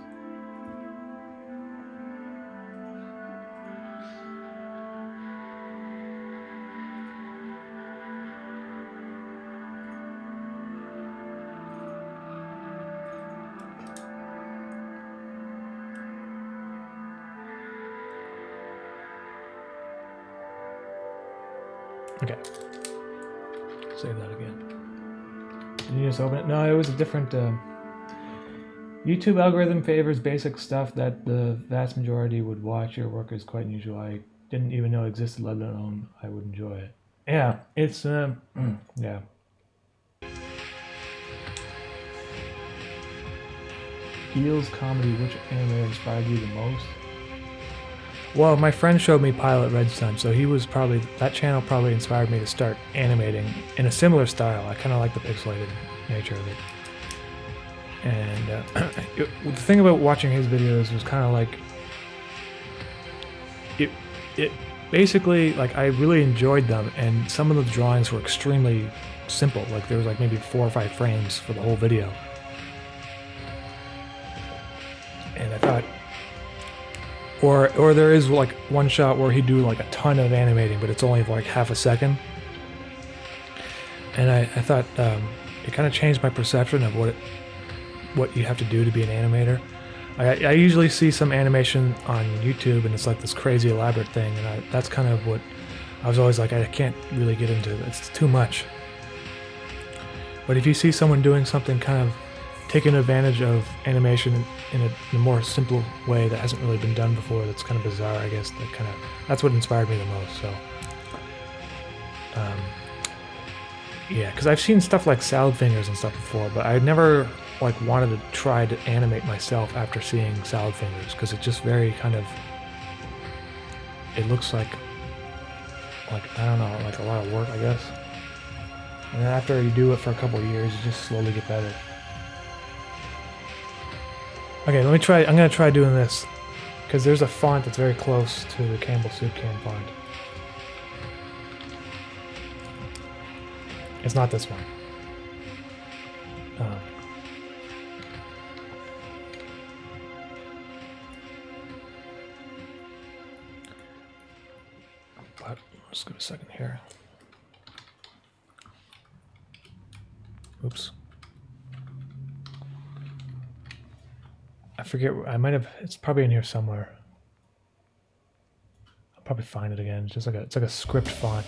Okay. Save that again. Did you just open it? No, it was a different... YouTube algorithm favors basic stuff that the vast majority would watch. Your work is quite unusual. I didn't even know it existed, let alone I would enjoy it. Yeah, it's... yeah. Feels comedy, which anime inspired you the most? Well, my friend showed me Pilot Red Sun, so he was probably, that channel probably inspired me to start animating in a similar style. I kind of like the pixelated nature of it. And the thing about watching his videos was kind of like, it basically, like, I really enjoyed them, and some of the drawings were extremely simple. Like, there was like maybe 4 or 5 frames for the whole video. And I thought, or there is like one shot where he'd do like a ton of animating, but it's only like half a second. And I thought it kind of changed my perception of what you have to do to be an animator. I usually see some animation on YouTube and it's like this crazy elaborate thing, and that's kind of what I was always like, I can't really get into it. It's too much. But if you see someone doing something kind of taking advantage of animation in a more simple way that hasn't really been done before, that's kind of bizarre, I guess, that's what inspired me the most. So yeah, because I've seen stuff like salad fingers and stuff before, but I never like wanted to try to animate myself after seeing salad fingers, because it's just very kind of, it looks like I don't know, like a lot of work, I guess. And then after you do it for a couple of years, you just slowly get better. Okay, let me try. I'm gonna try doing this, because there's a font that's very close to the Campbell Soup Can font. It's not this one. But let's give it a second here. Oops. I forget. I might have. It's probably in here somewhere. I'll probably find it again. It's just like it's like a script font.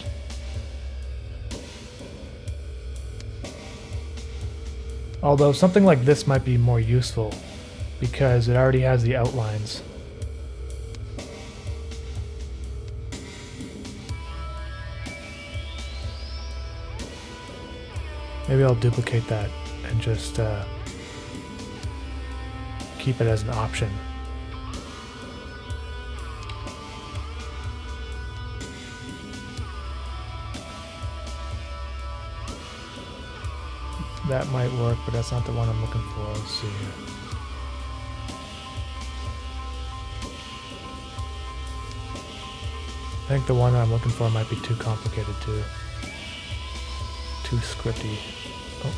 Although something like this might be more useful because it already has the outlines. Maybe I'll duplicate that and just keep it as an option. That might work, but that's not the one I'm looking for. Let's see here. I think the one I'm looking for might be too complicated too. Too scripty. Oh,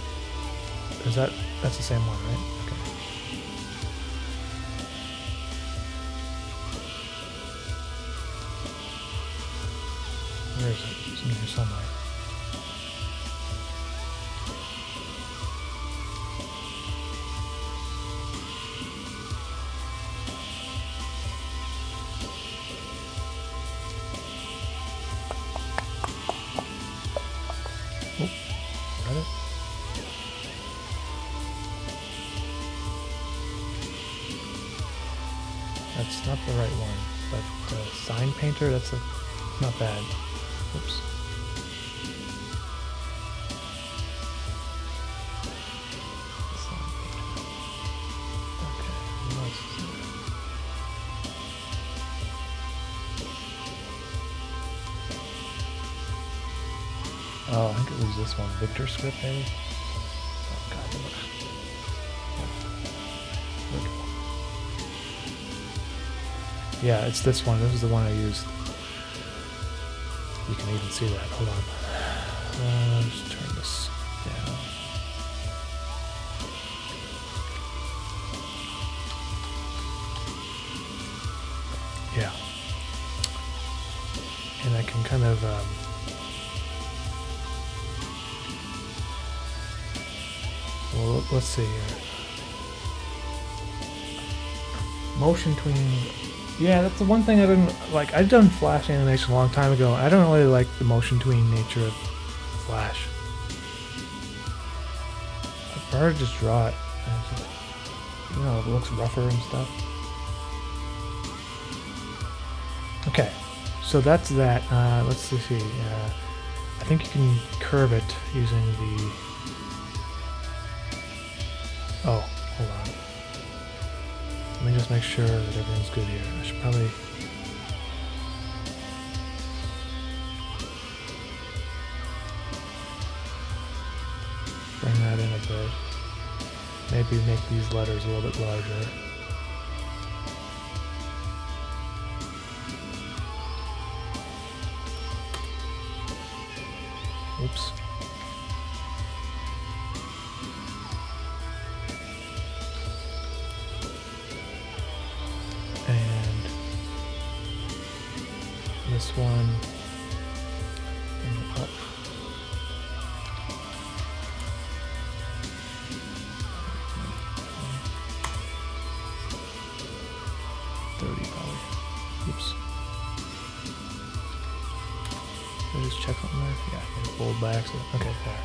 is that's the same one, right? Okay. Where is it? It's in here somewhere. That's not the right one, but sign painter, that's not bad. Oops. Sign painter. Okay, what else is there? Oh, I think it was this one, Victor script maybe? Oh god, look. Yeah, it's this one. This is the one I used. You can even see that. Hold on. Just turn this down. Yeah. And I can kind of well, let's see here. Motion tween. Yeah, that's the one thing I didn't like. I've done Flash animation a long time ago. I don't really like the motion tween nature of Flash. I'd prefer to just draw it. You know, it looks rougher and stuff. Okay, so that's that. Let's see. I think you can curve it using the. Oh, hold on. Let me just make sure that everything's good here. I should probably... bring that in a bit. Maybe make these letters a little bit larger. Oops. This one, bring it up. Probably. Oops. Did I just check on there? Yeah, I can fold by accident. Okay, there.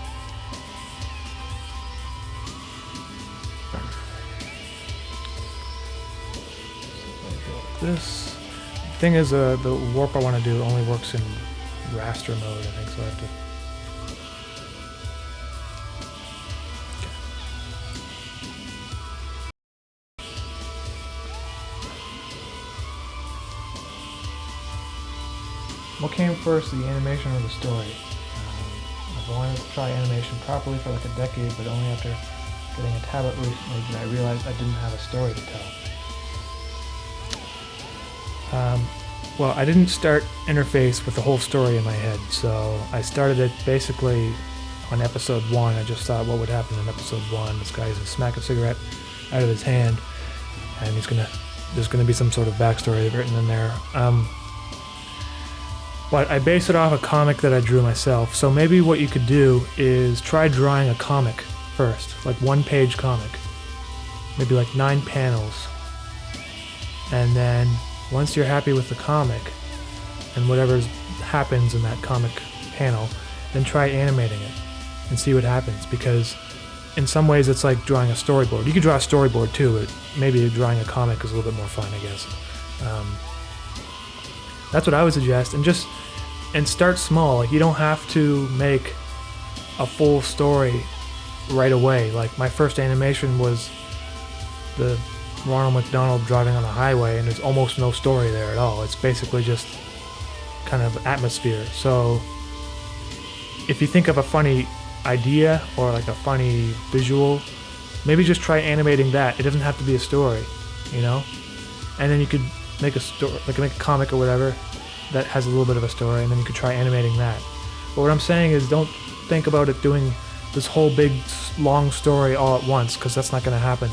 So like this. The thing is, the warp I want to do only works in raster mode, I think, so I have to... Okay. What came first, the animation or the story? I've wanted to try animation properly for like a decade, but only after getting a tablet recently did I realize I didn't have a story to tell. Well, I didn't start Interface with the whole story in my head, so I started it basically on episode 1. I just thought what would happen in episode 1. This guy's gonna smack a cigarette out of his hand, and there's gonna be some sort of backstory written in there. But I based it off a comic that I drew myself. So maybe what you could do is try drawing a comic first, like 1-page comic, maybe like 9 panels, and then once you're happy with the comic and whatever happens in that comic panel, then try animating it and see what happens, because in some ways it's like drawing a storyboard. You could draw a storyboard too, but maybe drawing a comic is a little bit more fun, I guess. That's what I would suggest, and start small. Like, you don't have to make a full story right away. Like, my first animation was the Ronald McDonald driving on the highway, and there's almost no story there at all. It's basically just kind of atmosphere. So if you think of a funny idea or like a funny visual, maybe just try animating that. It doesn't have to be a story, you know? And then you could make a story, like make a comic or whatever that has a little bit of a story, and then you could try animating that. But what I'm saying is, don't think about it doing this whole big long story all at once, because that's not going to happen.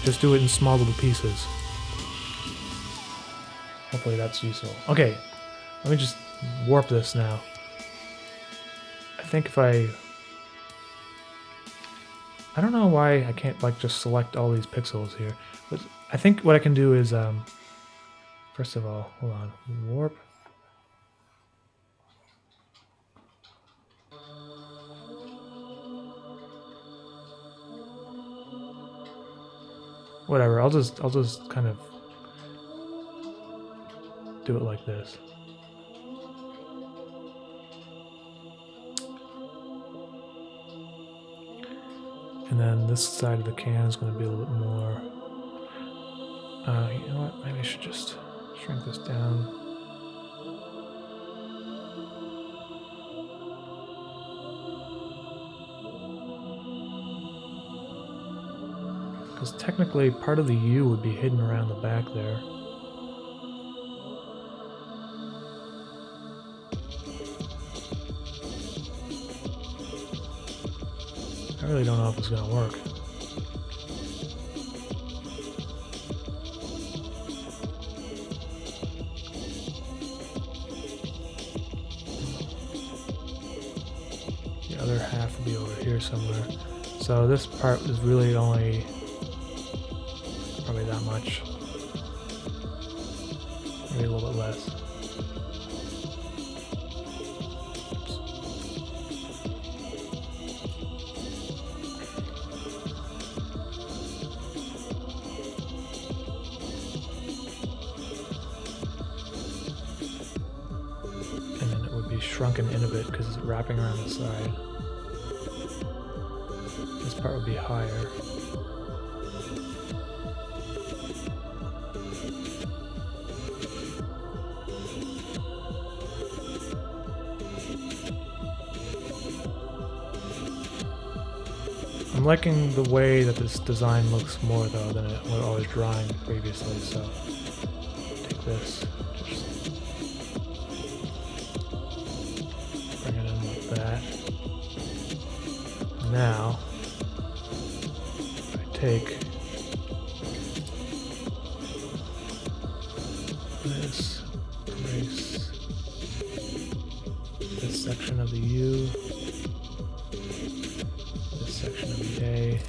Just do it in small little pieces. Hopefully that's useful. Okay, let me just warp this now. I think if I don't know why I can't like just select all these pixels here, but I think what I can do is first of all, hold on, warp. Whatever, I'll just kind of do it like this. And then this side of the can is going to be a little bit more. You know what? Maybe I should just shrink this down. Because technically part of the U would be hidden around the back there. I really don't know if it's going to work. The other half will be over here somewhere. So this part is really only probably that much. Maybe a little bit less. Shrunken in a bit because it's wrapping around the side. This part would be higher. I'm liking the way that this design looks more though than what I was drawing previously, so take this. Now, I take this, erase this section of the U, this section of the A,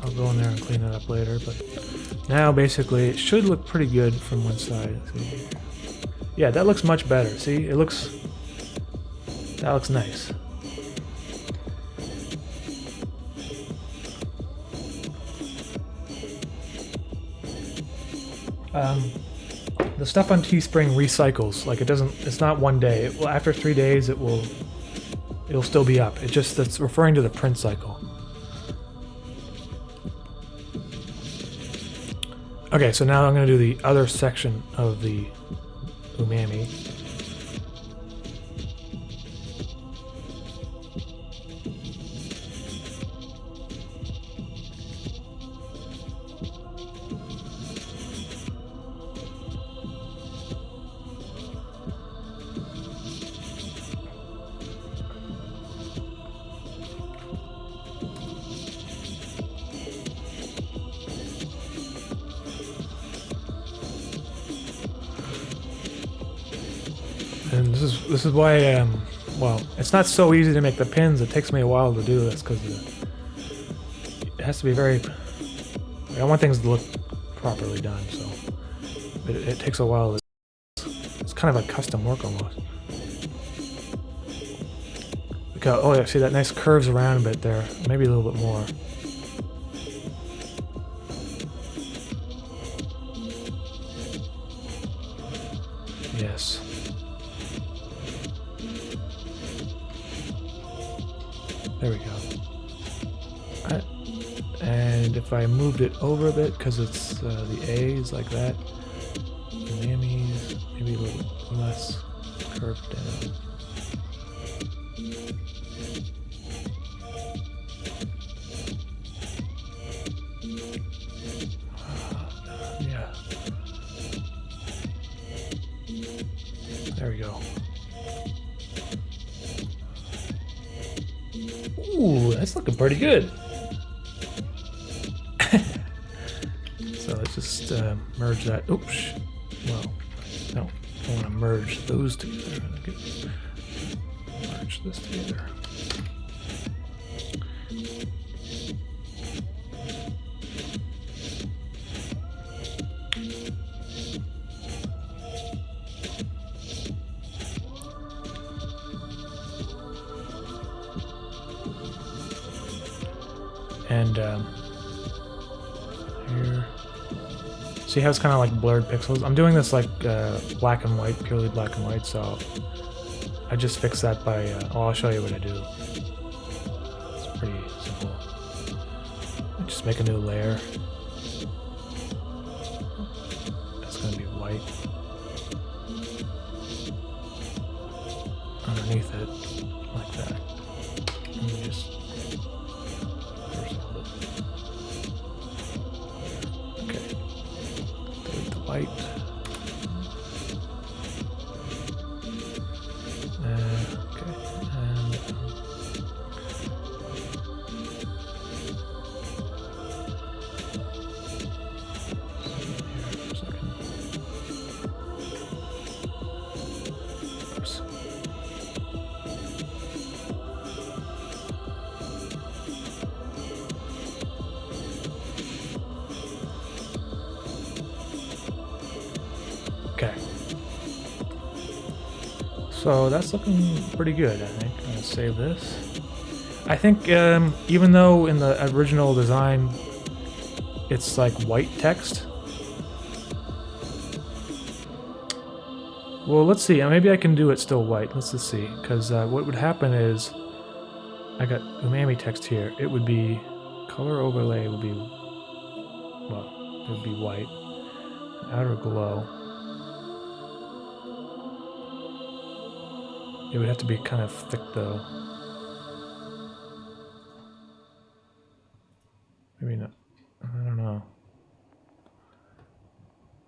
I'll go in there and clean it up later, but now basically it should look pretty good from one side. See? Yeah, that looks much better. See, that looks nice. The stuff on Teespring recycles. Like it's not one day. After 3 days it'll still be up. It's referring to the print cycle. Okay, so now I'm going to do the other section of the umami. and this is why well, it's not so easy to make the pins. It takes me a while to do this because it has to be very. I want things to look properly done, so it takes a while. It's kind of a custom work almost. Look, oh yeah, see that nice curves around a bit there, maybe a little bit more. Yes. There we go. And if I moved it over a bit, because it's the A's like that, Umami's maybe a little bit less curved down. Yeah. There we go. Ooh, that's looking pretty good. So let's just merge that. Oops. Well, no, I want to merge those together. Merge this together. And here, see how it's kind of like blurred pixels? I'm doing this like black and white, purely black and white, so I just fix that by, I'll show you what I do. It's pretty simple. I just make a new layer. It's going to be white. Underneath it, like that. And you just white. Okay, and here for a second. Oops. Okay. So that's looking pretty good, I think. I'm gonna save this. I think even though in the original design it's like white text. Well, let's see. Maybe I can do it still white. Let's just see. Because what would happen is I got Umami text here. It would be color overlay would be, well, it would be white. Outer glow. It would have to be kind of thick though. Maybe not. I don't know.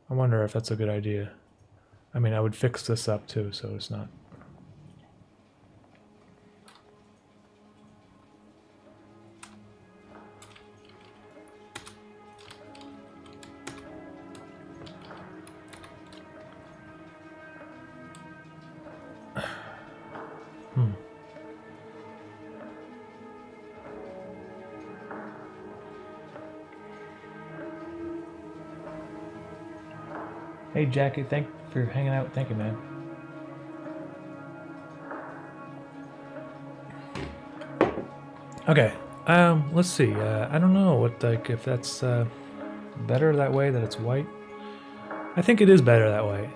I wonder if that's a good idea. I mean, I would fix this up too, so it's not. Hey Jackie, thank for hanging out. Thank you, man. Okay, let's see. I don't know what if that's better that way, that it's white. I think it is better that way.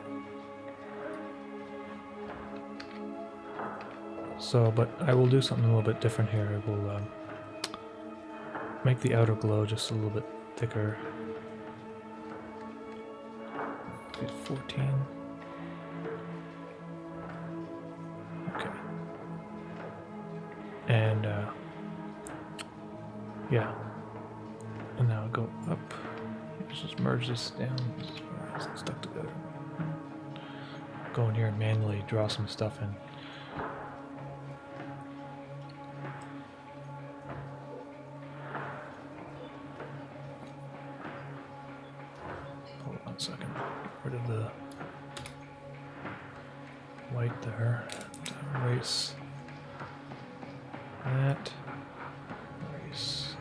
So, but I will do something a little bit different here. I will make the outer glow just a little bit thicker. 14. Okay. And yeah. And now go up. Let's just merge this down. It's stuck together. Go in here and manually draw some stuff in. Hold on a second. Get rid of the white there. Erase that. Erase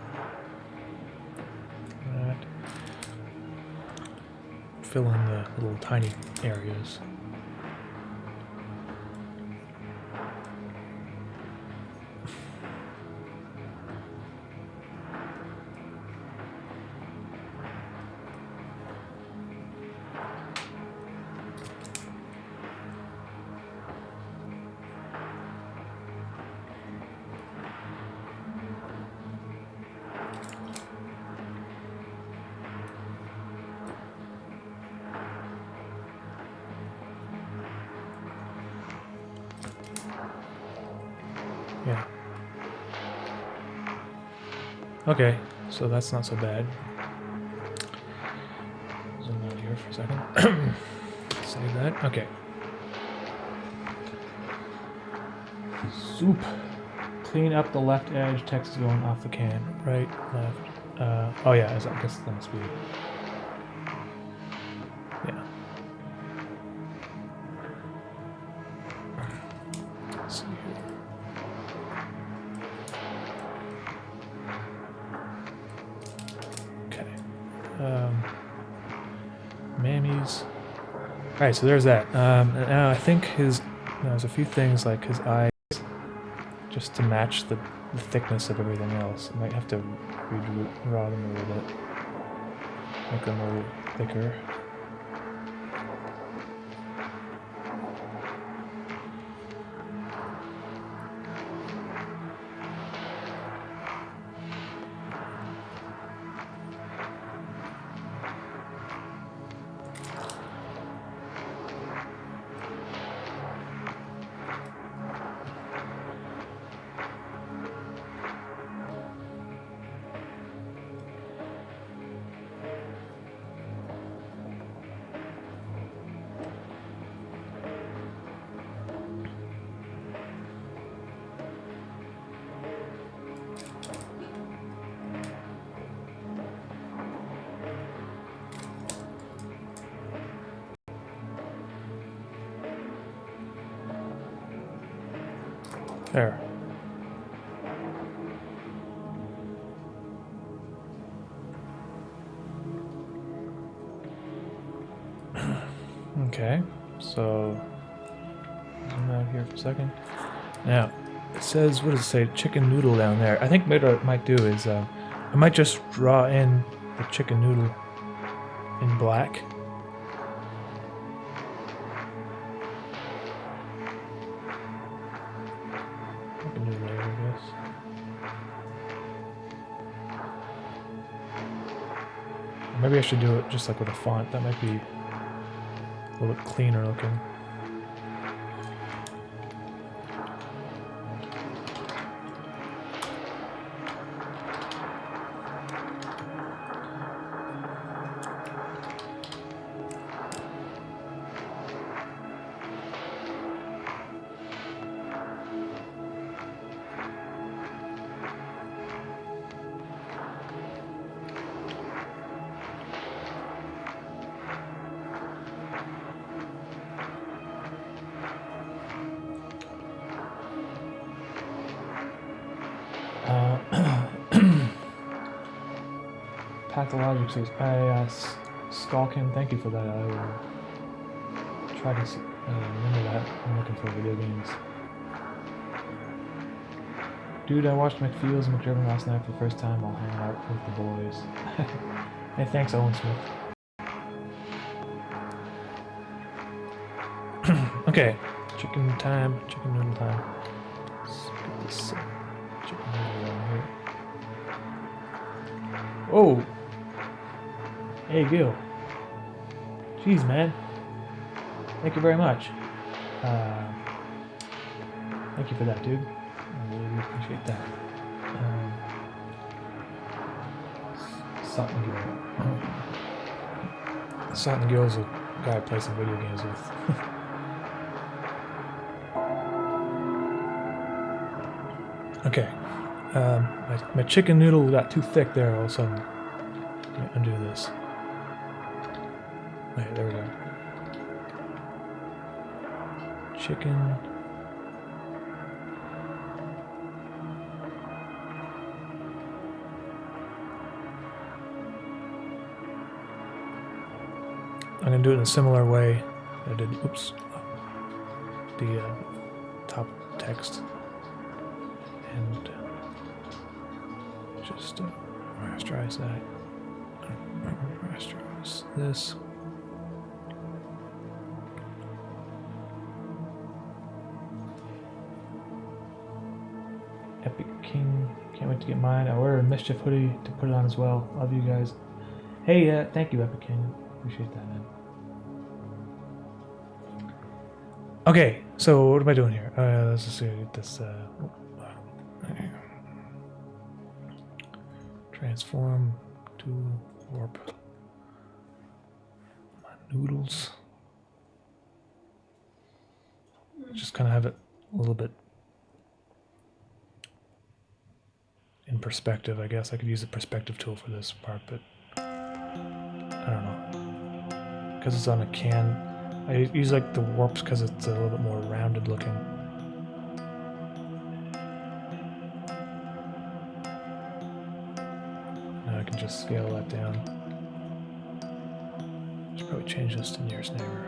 that. Fill in the little tiny areas. Yeah. Okay, so that's not so bad. Zoom out here for a second. Save that. Okay. Soup. Clean up the left edge. Text is going off the can. Right, left. Oh yeah, I guess that must be it. Yeah. Let's see here. Mammies. Alright, so there's that. And now I think there's a few things like his eyes, just to match the thickness of everything else. I might have to redraw them a little bit. Make them a little thicker. There. Okay, so zoom out here for a second. Now, it says, what does it say? Chicken noodle down there. I think maybe what I might do is, I might just draw in the chicken noodle in black. I can do later, I guess. Maybe I should do it just like with a font. That might be a little bit cleaner looking. Pathologic says, Stalkin, thank you for that. I will try to remember that. I'm looking for video games. Dude, I watched McFeels and McDriven last night for the first time while hanging out with the boys. Hey, thanks, Owen Smith. Okay, chicken time, chicken noodle time. Let's get this chicken noodle on here. Oh! Hey, Gil. Jeez, man. Thank you very much. Thank you for that, dude. I really appreciate that. Sutton Gil. Sutton Gil's a guy I play some video games with. Okay. My chicken noodle got too thick there all of a sudden. Let me undo this. Okay, there we go. chicken. I'm gonna do it in a similar way I did, oops, the top text, and just rasterize that, rasterize this. Epic King, can't wait to get mine. I ordered a Mischief hoodie to put it on as well. Love you guys. Hey, thank you, Epic King. Appreciate that, man. Okay, so what am I doing here? Let's just see this. Transform to warp my noodles. Just kind of have it a little bit in perspective, I guess. I could use the perspective tool for this part, but I don't know. Because it's on a can, I use like the warps because it's a little bit more rounded looking. Now I can just scale that down. Should probably change this to nearest neighbor.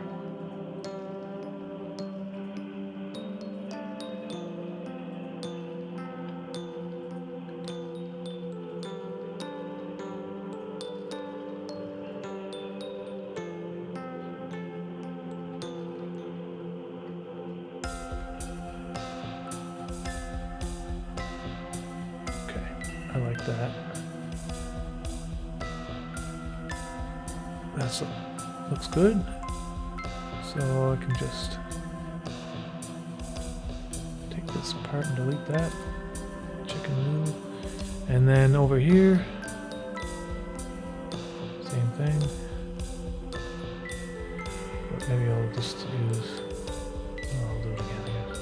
I like that. That looks good. So I can just take this part and delete that. Chicken noodle. And then over here, same thing. But maybe I'll just use, I'll do it again, I guess.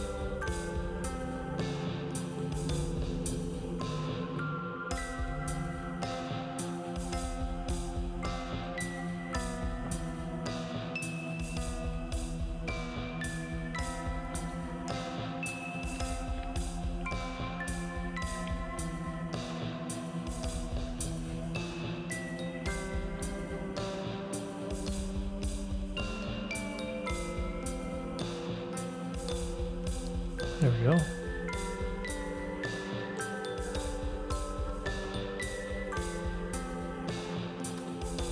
There we go.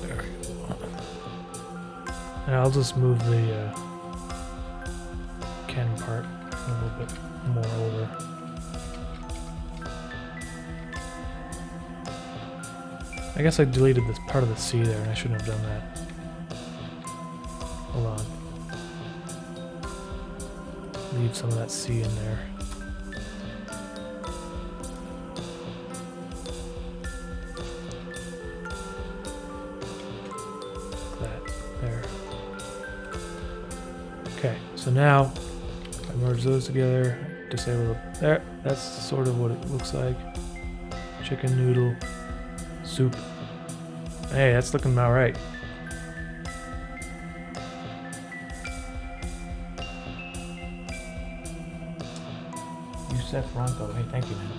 There we go. And I'll just move the can part a little bit more over. I guess I deleted this part of the C there, and I shouldn't have done that. Hold on. Leave some of that C in there. Like that. There. Okay, so now if I merge those together, disable it. There. That's sort of what it looks like. Chicken noodle soup. Hey, that's looking about right. Yusef Ronco, hey, thank you, man.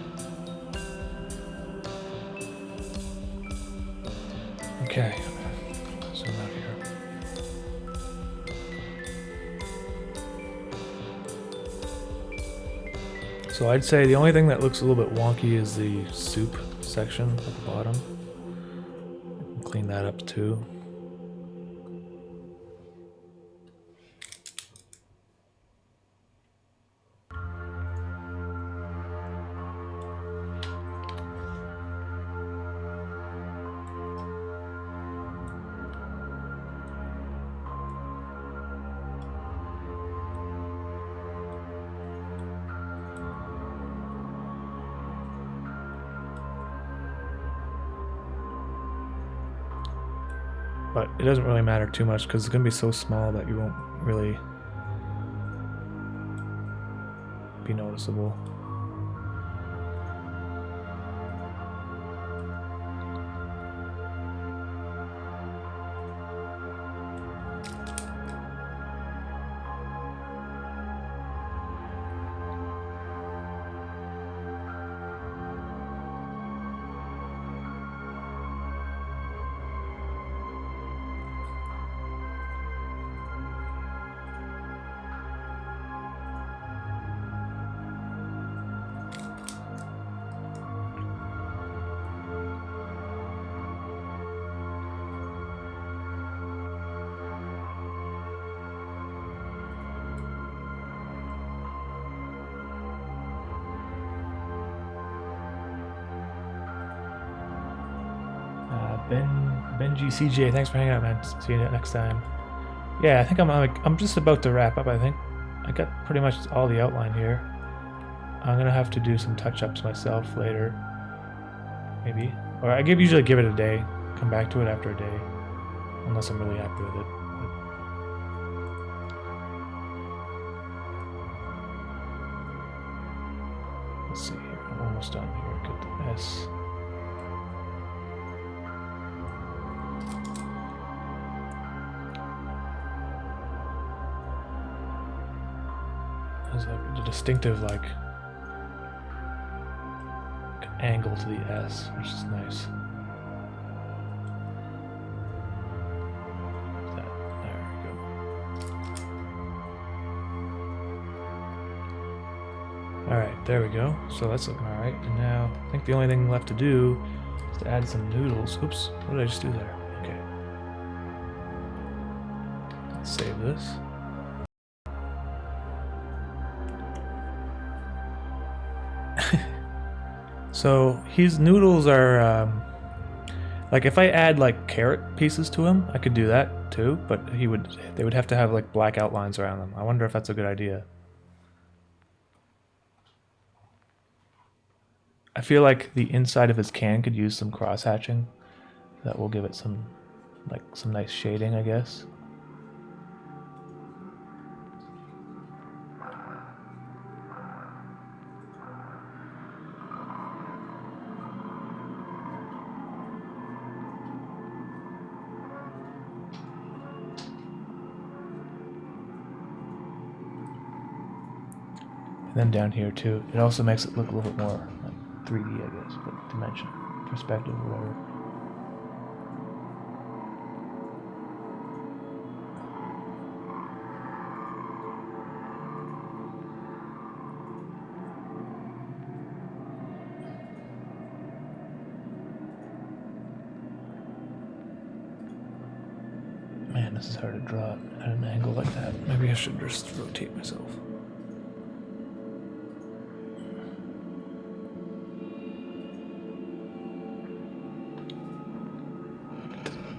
Okay, zoom out here. So I'd say the only thing that looks a little bit wonky is the soup section at the bottom. Clean that up too. But it doesn't really matter too much because it's going to be so small that you won't really be noticeable. Benji CJ, thanks for hanging out, man. See you next time. Yeah, I think I'm just about to wrap up. I think I got pretty much all the outline here. I'm gonna have to do some touch-ups myself later, maybe, or I usually give it a day. Come back to it after a day, unless I'm really happy with it. Let's see here. I'm almost done here. Get the S. There's like the distinctive like angle to the S, which is nice. There we go. Alright, there we go. So that's looking alright. And now I think the only thing left to do is to add some noodles. Oops, what did I just do there? Okay. Let's save this. So his noodles are like if I add like carrot pieces to him, I could do that too, but they would have to have like black outlines around them. I wonder if that's a good idea. I feel like the inside of his can could use some cross hatching. That will give it some nice shading, I guess. And then down here too, it also makes it look a little bit more like 3D, I guess, but dimension, perspective, whatever. Man, this is hard to draw at an angle like that. Maybe I should just rotate myself.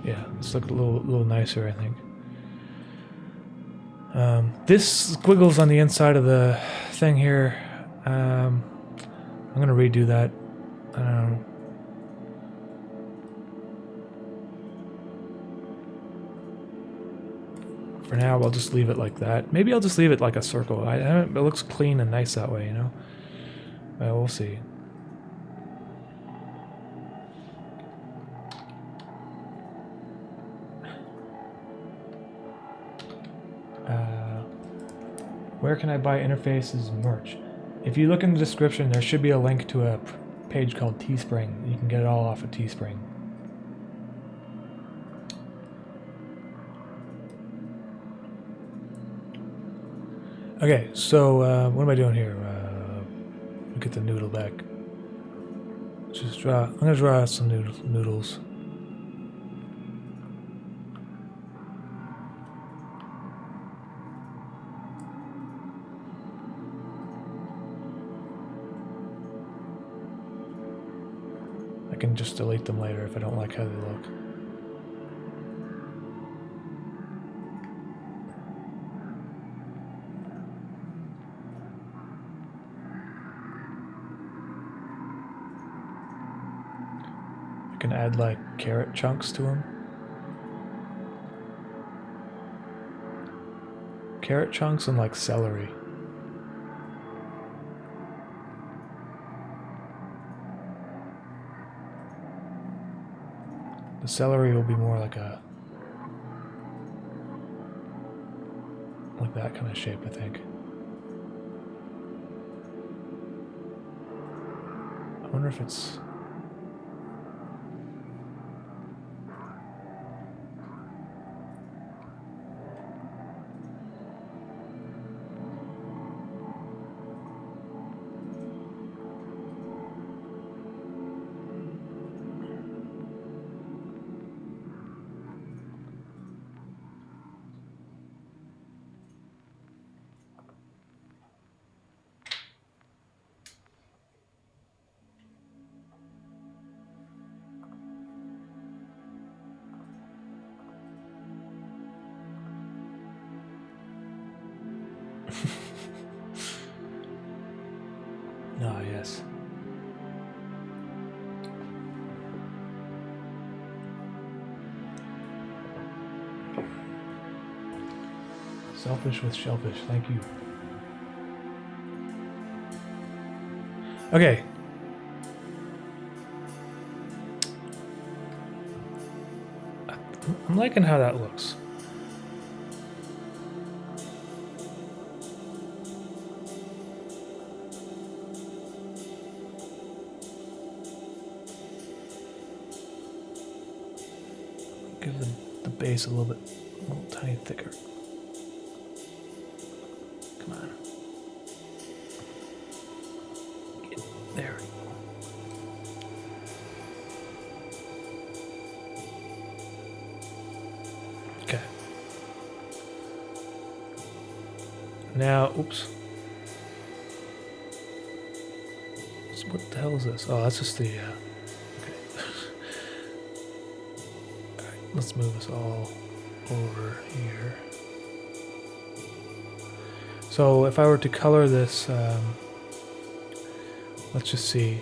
Yeah, it's looking a little nicer, I think. This squiggles on the inside of the thing here. I'm gonna redo that. I don't know. For now, I'll just leave it like that. Maybe I'll just leave it like a circle. It looks clean and nice that way, you know? Well, we'll see. Where can I buy Interfaces merch? If you look in the description, there should be a link to a page called Teespring. You can get it all off of Teespring. Okay, so what am I doing here? Get the noodle back. Just draw. I'm gonna draw some noodles. I can just delete them later if I don't like how they look. I can add like carrot chunks to them. Carrot chunks and like celery. The celery will be more like that kind of shape, I think. I wonder if it's... Selfish with shellfish. Thank you. Okay. I'm liking how that looks. Give the base a little tiny thicker. Come on. There. Okay. Now, oops. So what the hell is this? Oh, that's just the, okay. Alright, let's move this all over here. So if I were to color this, let's just see.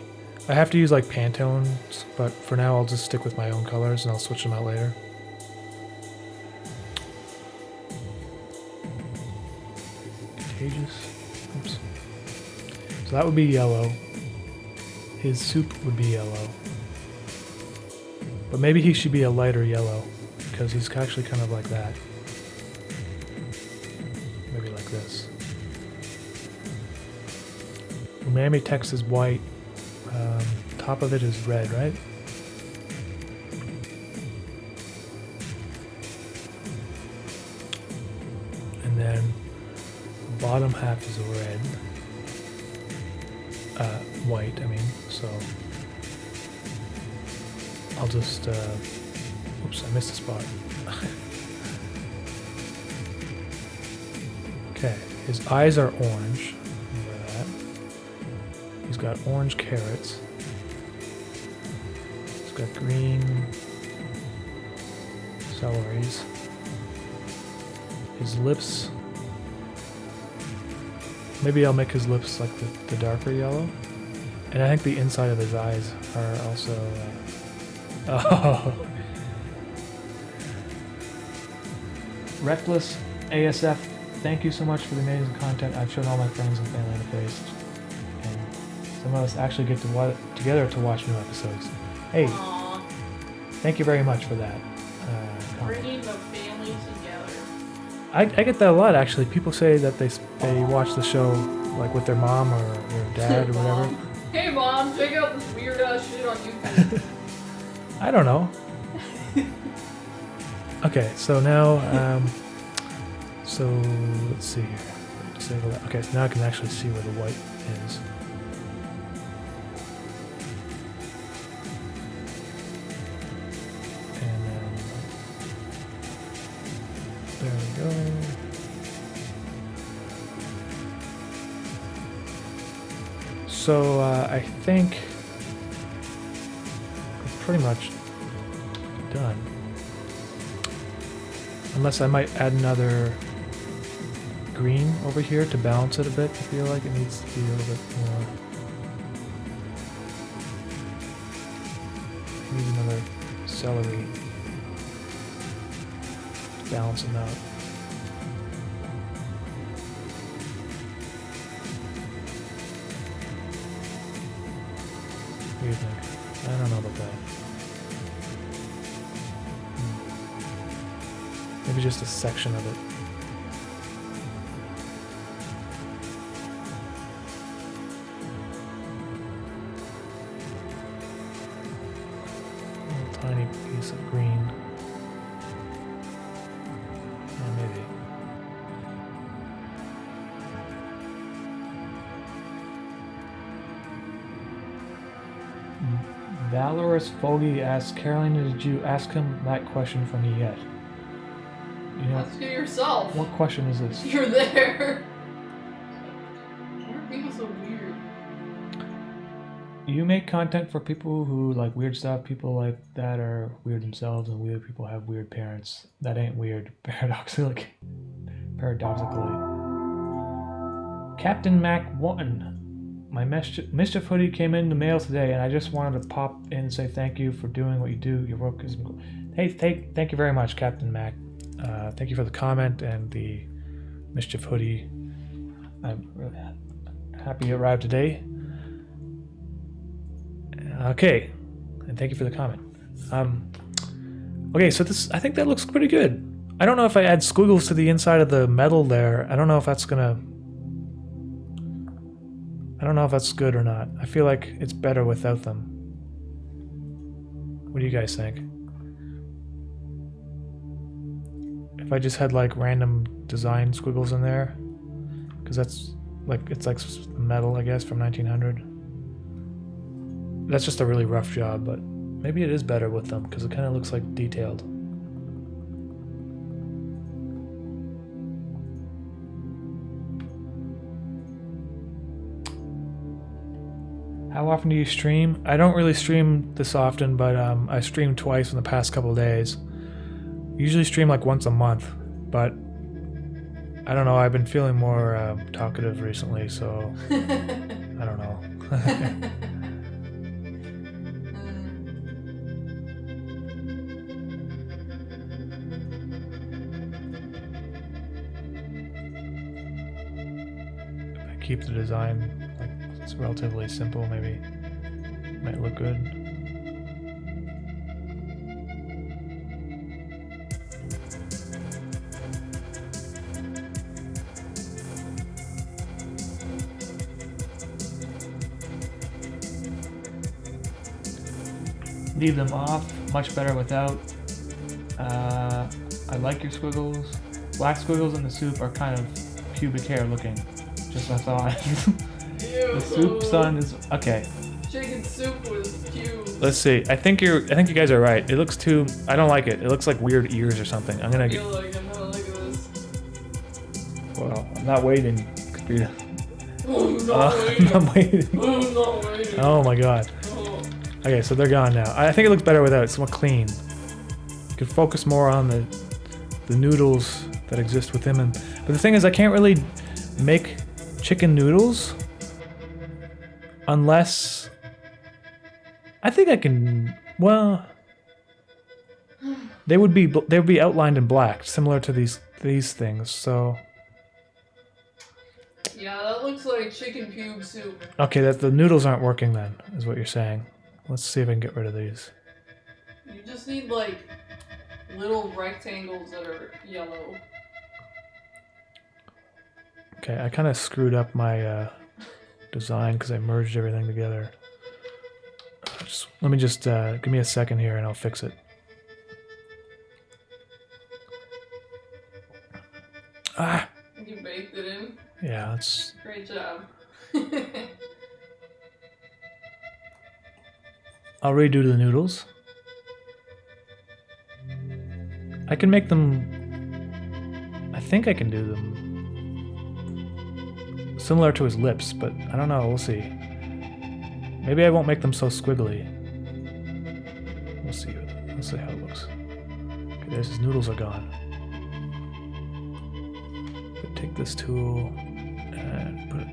I have to use like Pantones, but for now I'll just stick with my own colors and I'll switch them out later. Contagious. Oops. So that would be yellow. His soup would be yellow. But maybe he should be a lighter yellow because he's actually kind of like that. Maybe like this. Umami text is white. Top of it is red, right? And then the bottom half is red. White, I mean. So I'll just, oops, I missed a spot. Okay, his eyes are orange. Remember that. He's got orange carrots. He's got green celeries. His lips, maybe I'll make his lips like the darker yellow. And I think the inside of his eyes are also, oh. Reckless ASF, thank you so much for the amazing content. I've shown all my friends and family in the face. And some of us actually get together to watch new episodes. Hey, Aww. Thank you very much for that. Bringing the family together. I get that a lot, actually. People say that they watch the show like with their mom or their dad or whatever. Mom. Hey mom, check out this weird ass shit on YouTube. I don't know. Okay, so now, so let's see here. Disable that. Okay, so now I can actually see where the white is. And then, there we go. So I think we're pretty much done. Unless I might add another green over here to balance it a bit. I feel like it needs to be a little bit more. Use another celery to balance them out. What do you think? I don't know about that. Maybe just a section of it. A little tiny piece of green. Maybe. Valorous Fogey asks, Carolina, did you ask him that question for me yet? You know, Ask it yourself. what question is this? You're there. Why are people so weird? You make content for people who like weird stuff. People like that are weird themselves, and weird people have weird parents. That ain't weird, paradoxically. Captain Mac 1. My Mischief hoodie came in the mail today, and I just wanted to pop in and say thank you for doing what you do. Your work is... Hey, thank you very much, Captain Mac. Thank you for the comment and the Mischief hoodie. I'm really happy it arrived today. Okay, and thank you for the comment. Okay, so this, I think that looks pretty good. I don't know if I add squiggles to the inside of the metal there. I don't know if that's gonna... I don't know if that's good or not. I feel like it's better without them. What do you guys think? If I just had like random design squiggles in there, because that's like, it's like metal, I guess, from 1900. That's just a really rough job, but maybe it is better with them because it kind of looks like detailed. How often do you stream? I don't really stream this often, but I streamed twice in the past couple of days. Usually stream like once a month, but I don't know, I've been feeling more talkative recently, so I don't know. If I keep the design like it's relatively simple, maybe it might look good. Leave them off, much better without. I like your squiggles. Black squiggles in the soup are kind of pubic hair looking. Just a thought. Ew. The soup son is okay. Chicken soup with pubes. Let's see. I think you guys are right. It looks too. I don't like it. It looks like weird ears or something. I'm gonna I get. feel like I'm not like this. Well, I'm not waiting. Computer. Oh, I'm not waiting. I'm waiting. Oh, I'm not waiting. Oh my god. Oh. Okay, so they're gone now. I think it looks better without. It's more clean. You could focus more on the noodles that exist within them. But the thing is, I can't really make chicken noodles unless I think I can. Well, they would be outlined in black, similar to these things. So Yeah, that looks like chicken pube soup. okay, that the noodles aren't working then, is what you're saying. Let's see if I can get rid of these. You just need like little rectangles that are yellow. Okay, I kind of screwed up my design because I merged everything together. Let me just give me a second here and I'll fix it. Ah! You baked it in. Yeah, that's... Great job. I'll redo the noodles. I can make them... I think I can do them similar to his lips, but I don't know, we'll see. Maybe I won't make them so squiggly. We'll see how it looks. Okay, there's his noodles are gone. Take this tool and put it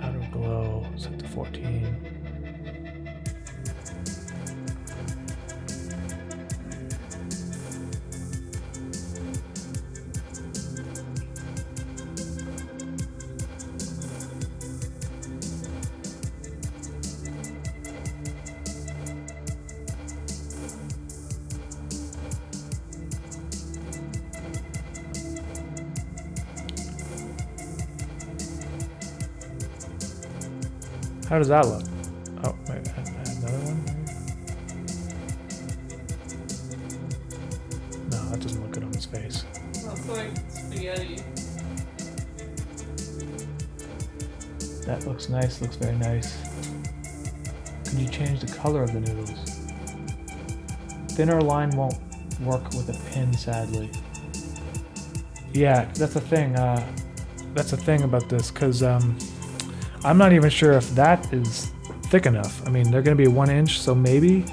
out of glow, set to 14. How does that look? Oh, wait, another one? No, that doesn't look good on his face. That's like spaghetti. That looks nice, looks very nice. Could you change the color of the noodles? Thinner line won't work with a pin, sadly. Yeah, that's the thing. That's the thing about this, because I'm not even sure if that is thick enough. I mean, they're going to be 1 inch, so maybe.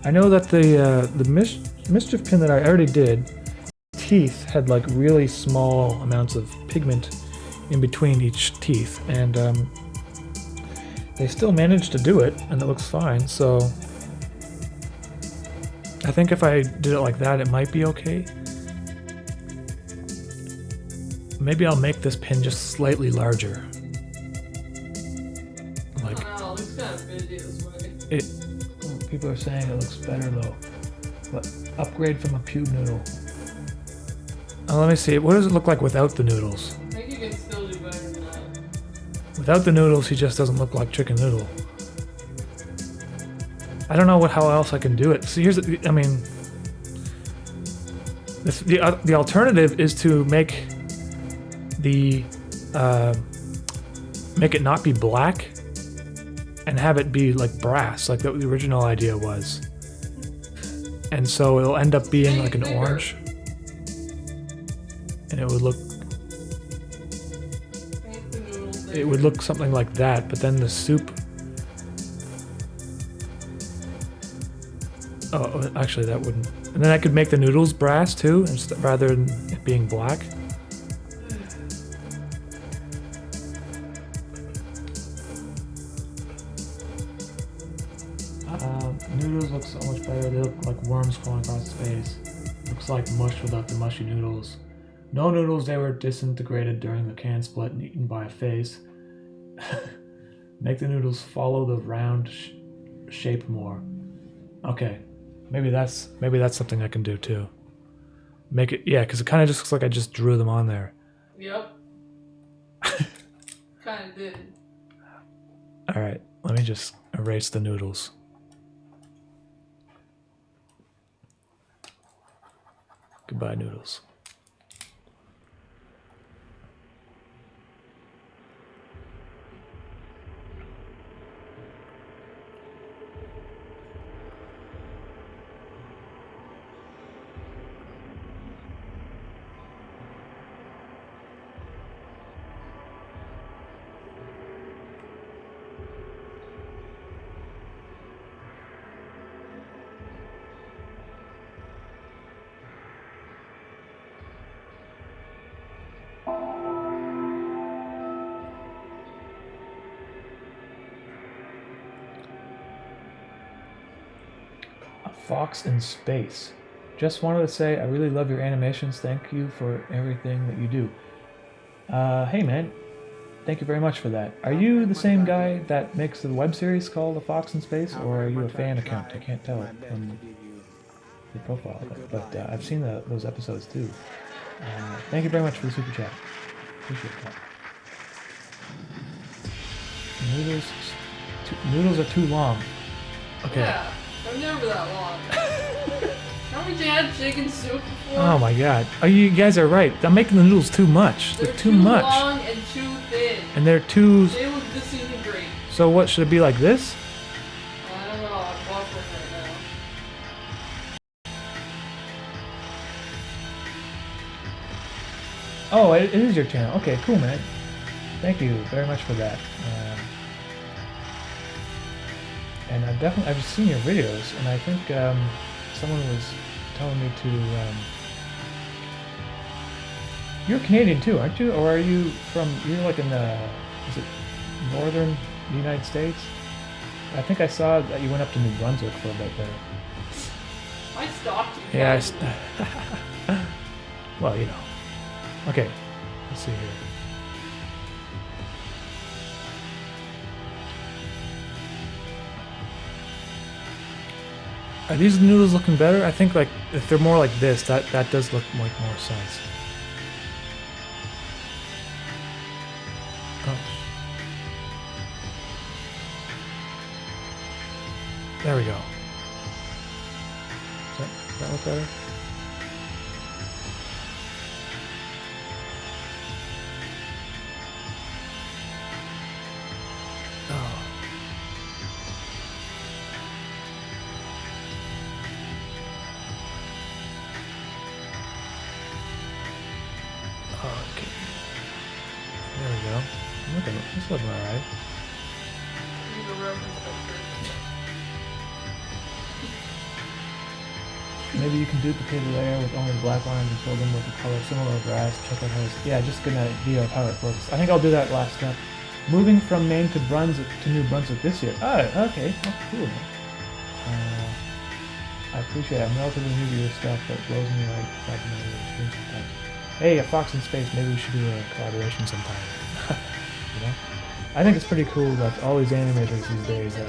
I know that the mischief pin that I already did, teeth had like really small amounts of pigment in between each teeth, and they still managed to do it, and it looks fine. So I think if I did it like that, it might be okay. maybe I'll make this pin just slightly larger. Like Oh, it looks kind of busy this way. People are saying it looks better though. But upgrade from a pube noodle. let me see. What does it look like without the noodles? I think you can still do better than that. Without the noodles, he just doesn't look like chicken noodle. I don't know how else I can do it. So here's, I mean, the alternative is to make it not be black and have it be like brass, like the original idea was. And so it'll end up being like an orange, and it would look. It would look something like that, but then the soup. Oh, actually, that wouldn't. And then I could make the noodles brass too, rather than it being black. Noodles look so much better. They look like worms crawling across space. Looks like mush without the mushy noodles. No noodles, they were disintegrated during the can split and eaten by a face. Make the noodles follow the round shape more. Okay, maybe that's something I can do too. Make it, yeah, because it kind of just looks like I just drew them on there. Yep. Kind of did. All right, let me just erase the noodles. Goodbye, noodles. Fox in space. Just wanted to say I really love your animations. Thank you for everything that you do. Hey man, thank you very much for that. Are you the same guy that makes the web series called The Fox in Space, or are you a fan account? I can't tell from your profile, but I've seen those episodes too. Thank you very much for the super chat. Appreciate that. Noodles are too long. Okay. Yeah, they're never that long. Haven't you had chicken soup before? Oh my god. Oh, you guys are right. I'm making the noodles too much. They're too much. Long and too thin. And they're too. They would disintegrate. So what should it be like this? I don't know. I'm buffering right now. Oh, it is your channel. Okay, cool, man. Thank you very much for that. And I've seen your videos, and I think someone was telling me to. You're Canadian too, aren't you? Or are you from? You're like in the, is it northern United States? I think I saw that you went up to New Brunswick for a bit there. I stopped you. Yeah. guys. Well, you know. Okay. Let's see here. Are these noodles looking better? I think like if they're more like this, that does look make more sense. Oh. There we go. Does that look better? Oh. Okay. There we go. It's looking alright. Need a reference picture. Maybe you can duplicate a layer with only black lines and fill them with the color similar to grass. Check out how it's, yeah, just get an idea of how it works. I think I'll do that last step. Moving from Maine to New Brunswick this year. Oh, okay. Oh, cool. I appreciate it. I'm relatively new to your stuff, but it blows me right back into the stream sometimes. Hey, a fox in space. Maybe we should do a collaboration sometime. You know, I think it's pretty cool that all these animators these days are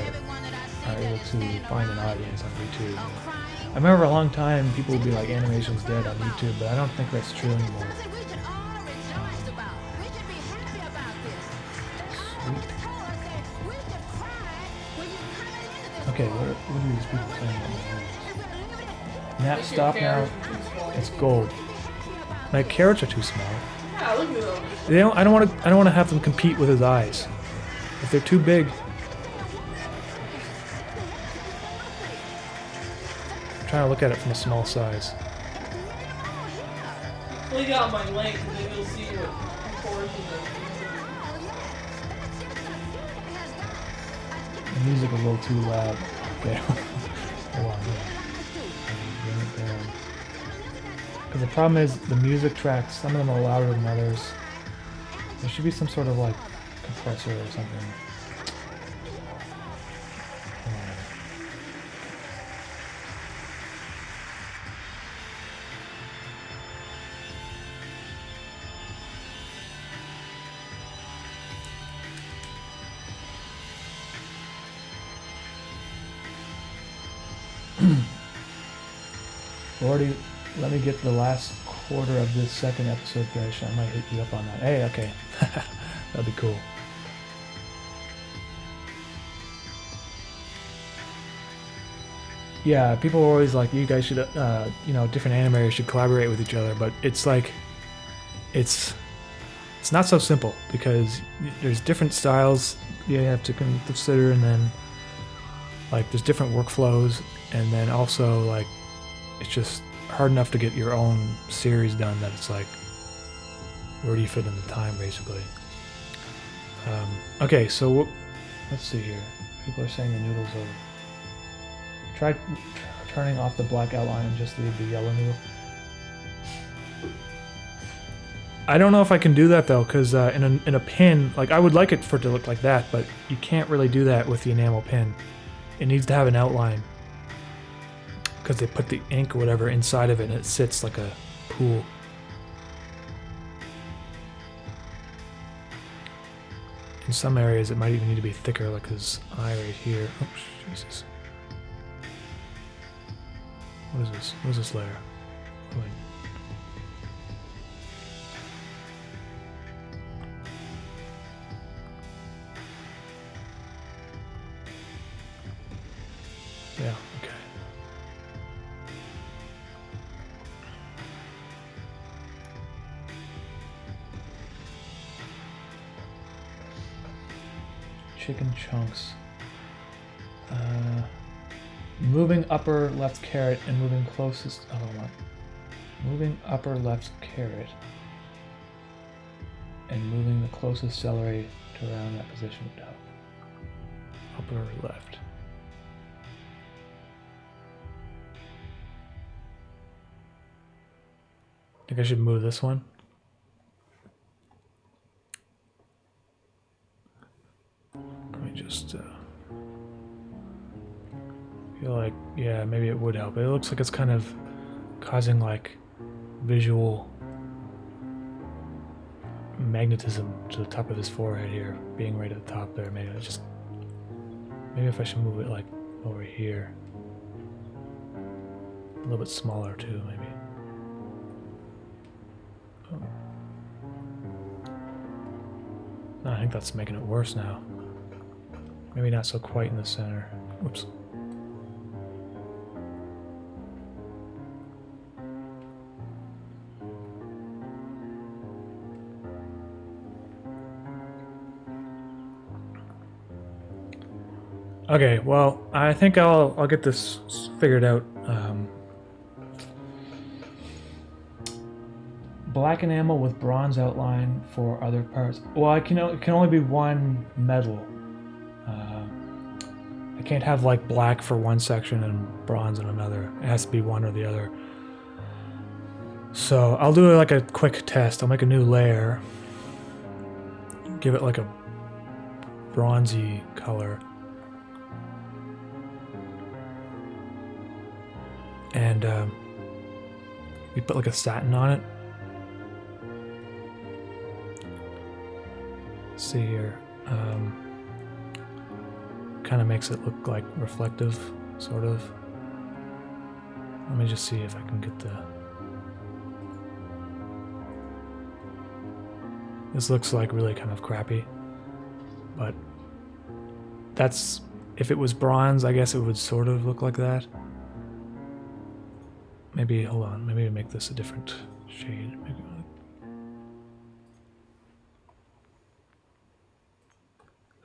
able to find an audience on YouTube. I remember a long time people would be like, animation's dead on YouTube, but I don't think that's true anymore. Okay, what are these people saying about my Nap stop now. It's gold. My carrots are too small. Yeah, look at them. They don't. I don't want to have them compete with his eyes. If they're too big. I'm trying to look at it from a small size. Click out my link and then you'll see what proportions The music a little too loud. Okay. Hold on. Bring it down. Because the problem is the music tracks, some of them are louder than others. There should be some sort of like compressor or something. Already, let me get the last quarter of this second episode finished. I might hit you up on that. Hey, okay. That'd be cool. Yeah, people are always like, you guys should, you know, different animators should collaborate with each other, but it's like, it's not so simple because there's different styles you have to consider, and then like there's different workflows, and then also like it's just hard enough to get your own series done that it's like, where do you fit in the time, basically? Okay, so let's see here. People are saying the noodles are. Try turning off the black outline and just leave the yellow noodle. I don't know if I can do that though, because in a pin, like I would like it for it to look like that, but you can't really do that with the enamel pin. It needs to have an outline, because they put the ink or whatever inside of it and it sits like a pool. In some areas it might even need to be thicker, like his eye right here. Oh, Jesus. What is this? What is this layer? Oh, wait. Yeah, okay. Chicken chunks. Moving upper left caret and moving closest. Oh, hold on. Moving upper left caret and moving the closest celery to around that position. No. Upper left. I think I should move this one. Let me just feel like, yeah, maybe it would help. It looks like it's kind of causing like visual magnetism to the top of his forehead here, being right at the top there. Maybe if I should move it like over here, a little bit smaller too, maybe. No, I think that's making it worse now. Maybe not so quite in the center. Whoops. Okay, well, I think I'll get this figured out. Black enamel with bronze outline for other parts. Well, it can only be one metal. I can't have like black for one section and bronze in another. It has to be one or the other. So I'll do like a quick test. I'll make a new layer, give it like a bronzy color, and we put like a satin on it. see here. Kind of makes it look like reflective, sort of. Let me just see if I can get the... This looks like really kind of crappy, but that's... If it was bronze, I guess it would sort of look like that. Maybe, hold on, maybe make this a different shade. Maybe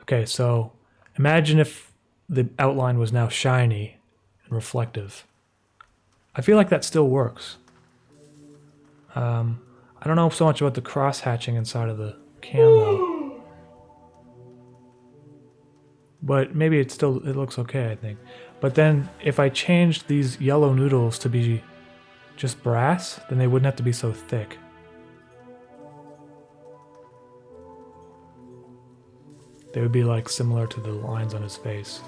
okay, so imagine if the outline was now shiny and reflective. I feel like that still works. I don't know so much about the cross-hatching inside of the cam though. But maybe it looks okay, I think. But then if I changed these yellow noodles to be just brass, then they wouldn't have to be so thick. They would be like similar to the lines on his face.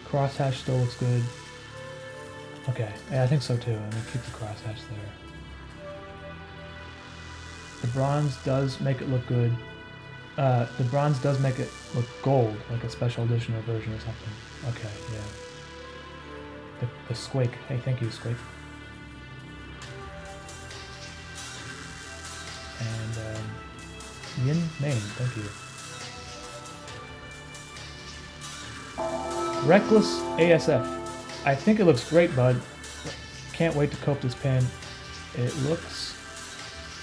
Crosshatch still looks good. Okay, yeah, I think so too. I'm gonna keep the crosshatch there. The bronze does make it look good. The bronze does make it look gold, like a special edition or version or something. Okay, yeah. The Squake. Hey, thank you, Squake. And Yin Main, thank you. Reckless ASF. I think it looks great, bud. Can't wait to coat this pen. It looks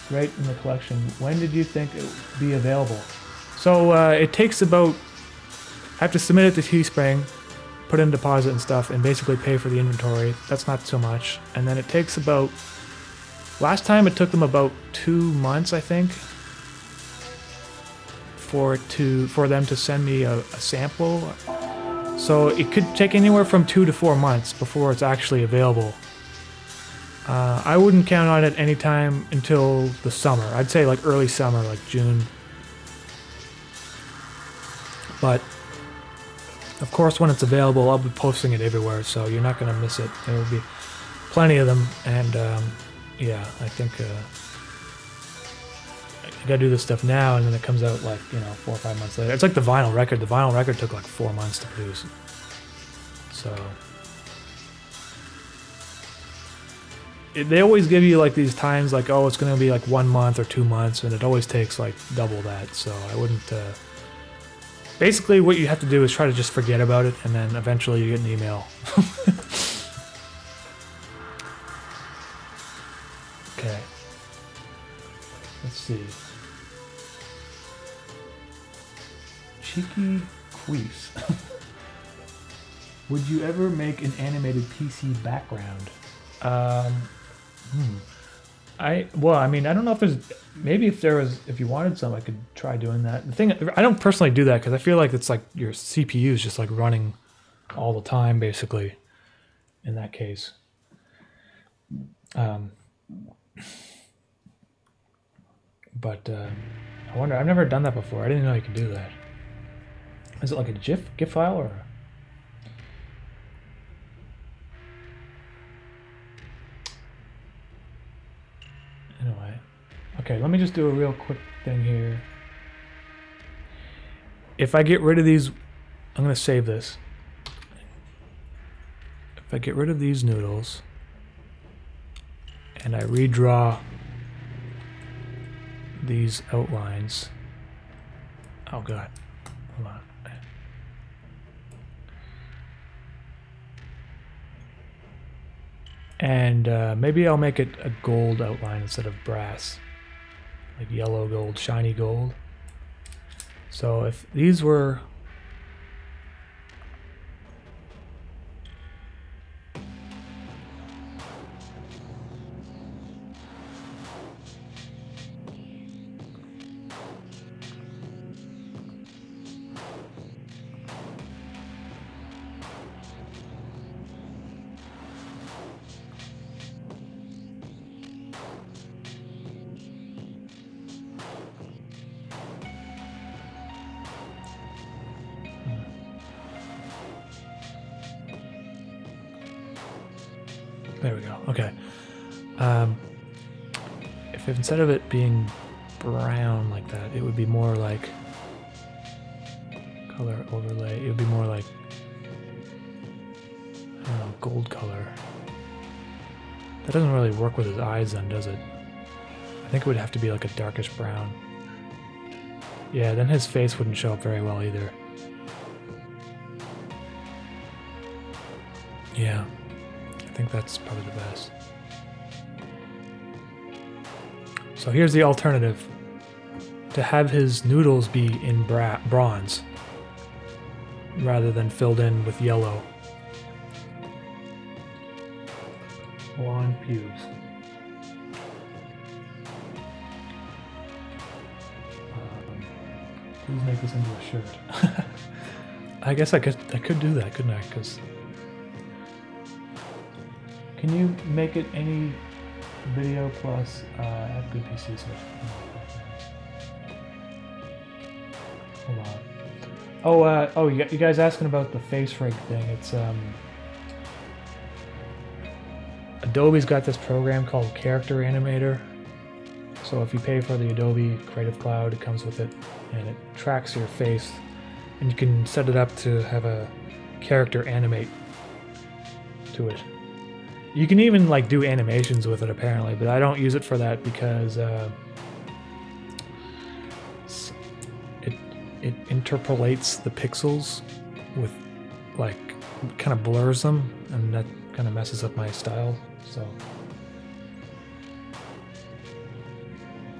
great in the collection. When did you think it would be available? So it takes about... I have to submit it to Teespring, put in deposit and stuff, and basically pay for the inventory. That's not so much. And then it takes about... Last time it took them about 2 months, I think, for them to send me a sample. So it could take anywhere from 2 to 4 months before it's actually available. I wouldn't count on it anytime until the summer. I'd say like early summer, like June. But of course, when it's available, I'll be posting it everywhere, so you're not going to miss it. There will be plenty of them, and yeah, I think I gotta do this stuff now, and then it comes out like, 4 or 5 months later. It's like the vinyl record. The vinyl record took like 4 months to produce. So they always give you like these times, like, oh, it's gonna be like 1 month or 2 months, and it always takes like double that. So I wouldn't. Basically, what you have to do is try to just forget about it, and then eventually you get an email. Okay. Let's see. Cheeky Queefs. Would you ever make an animated PC background? Well, I mean, I don't know if there's, maybe if you wanted some, I could try doing that. The thing, I don't personally do that because I feel like it's like your CPU is just like running all the time, basically, in that case. But I wonder, I've never done that before. I didn't know you could do that. Is it like a GIF file or? Anyway, okay, let me just do a real quick thing here. If I get rid of these, I'm gonna save this. If I get rid of these noodles and I redraw these outlines. Oh god, hold on. And maybe I'll make it a gold outline instead of brass, like yellow gold, shiny gold. So if these were There we go. Okay. If instead of it being brown like that, it would be more like color overlay. It would be more like, I don't know, gold color. That doesn't really work with his eyes then, does it? I think it would have to be like a darkish brown. Yeah, then his face wouldn't show up very well either. Yeah, I think that's probably the best. So here's the alternative. To have his noodles be in bronze rather than filled in with yellow. Blonde pubes. Please make this into a shirt. I guess I could do that, couldn't I? Because can you make it any video plus I have good PC, so hold on. Oh, you guys asking about the face rig thing? It's Adobe's got this program called Character Animator. So if you pay for the Adobe Creative Cloud, it comes with it, and it tracks your face, and you can set it up to have a character animate to it. You can even like do animations with it apparently, but I don't use it for that because it interpolates the pixels with like kind of blurs them, and that kind of messes up my style. So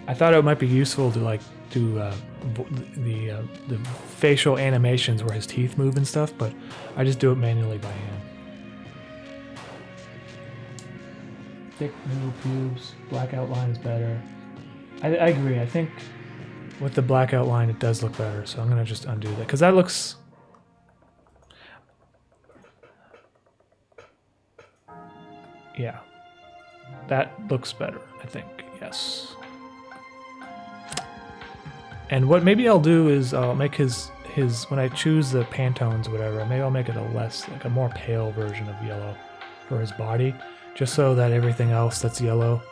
I thought it might be useful to like do the facial animations where his teeth move and stuff, but I just do it manually by hand. Thick noodle pubes, black outline is better. I agree. I think with the black outline it does look better, so I'm gonna just undo that because that looks. Yeah, that looks better. I think yes. And what maybe I'll do is I'll make his when I choose the Pantones or whatever, maybe I'll make it a more pale version of yellow for his body, just so that everything else that's yellow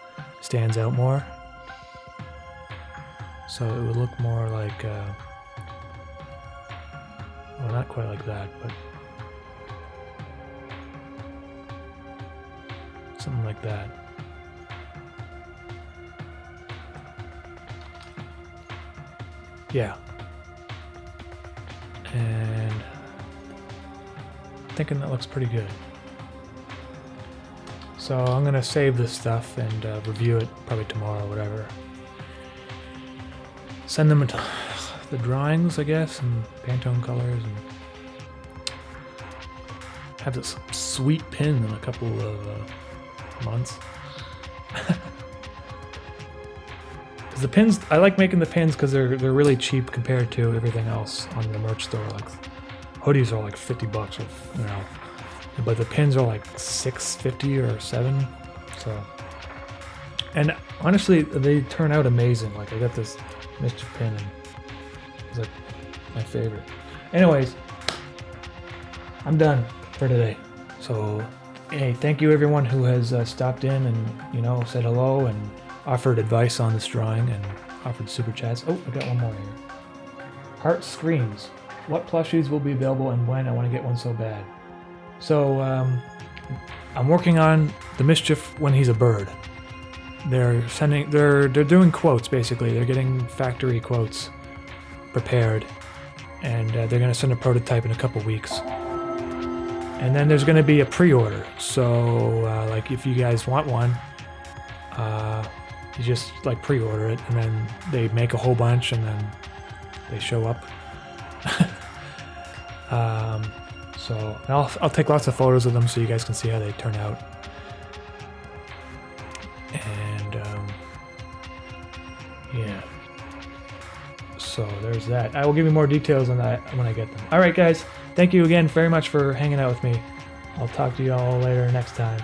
stands out more. So it would look more like, well, not quite like that, but something like that. Yeah. And I'm thinking that looks pretty good. So I'm going to save this stuff and review it probably tomorrow or whatever. Send them the drawings, I guess, and Pantone colors, and have this sweet pin in a couple of months. The pins, I like making the pins because they're really cheap compared to everything else on the merch store. Like hoodies are like $50, or, you know, but the pins are like $6.50 or $7. So, and honestly, they turn out amazing. Like I got this Mischief pin, and it's like my favorite. Anyways, I'm done for today. So, hey, thank you everyone who has stopped in and said hello and offered advice on this drawing and offered super chats. Oh, I got one more here. Heart Screams. What plushies will be available and when? I want to get one so bad. So I'm working on the Mischief when he's a bird. They're doing quotes basically. They're getting factory quotes prepared, and they're going to send a prototype in a couple weeks. And then there's going to be a pre-order. So like if you guys want one, you just like pre-order it, and then they make a whole bunch, and then they show up. So I'll take lots of photos of them so you guys can see how they turn out. And yeah. So there's that. I will give you more details on that when I get them. All right, guys. Thank you again very much for hanging out with me. I'll talk to you all later next time.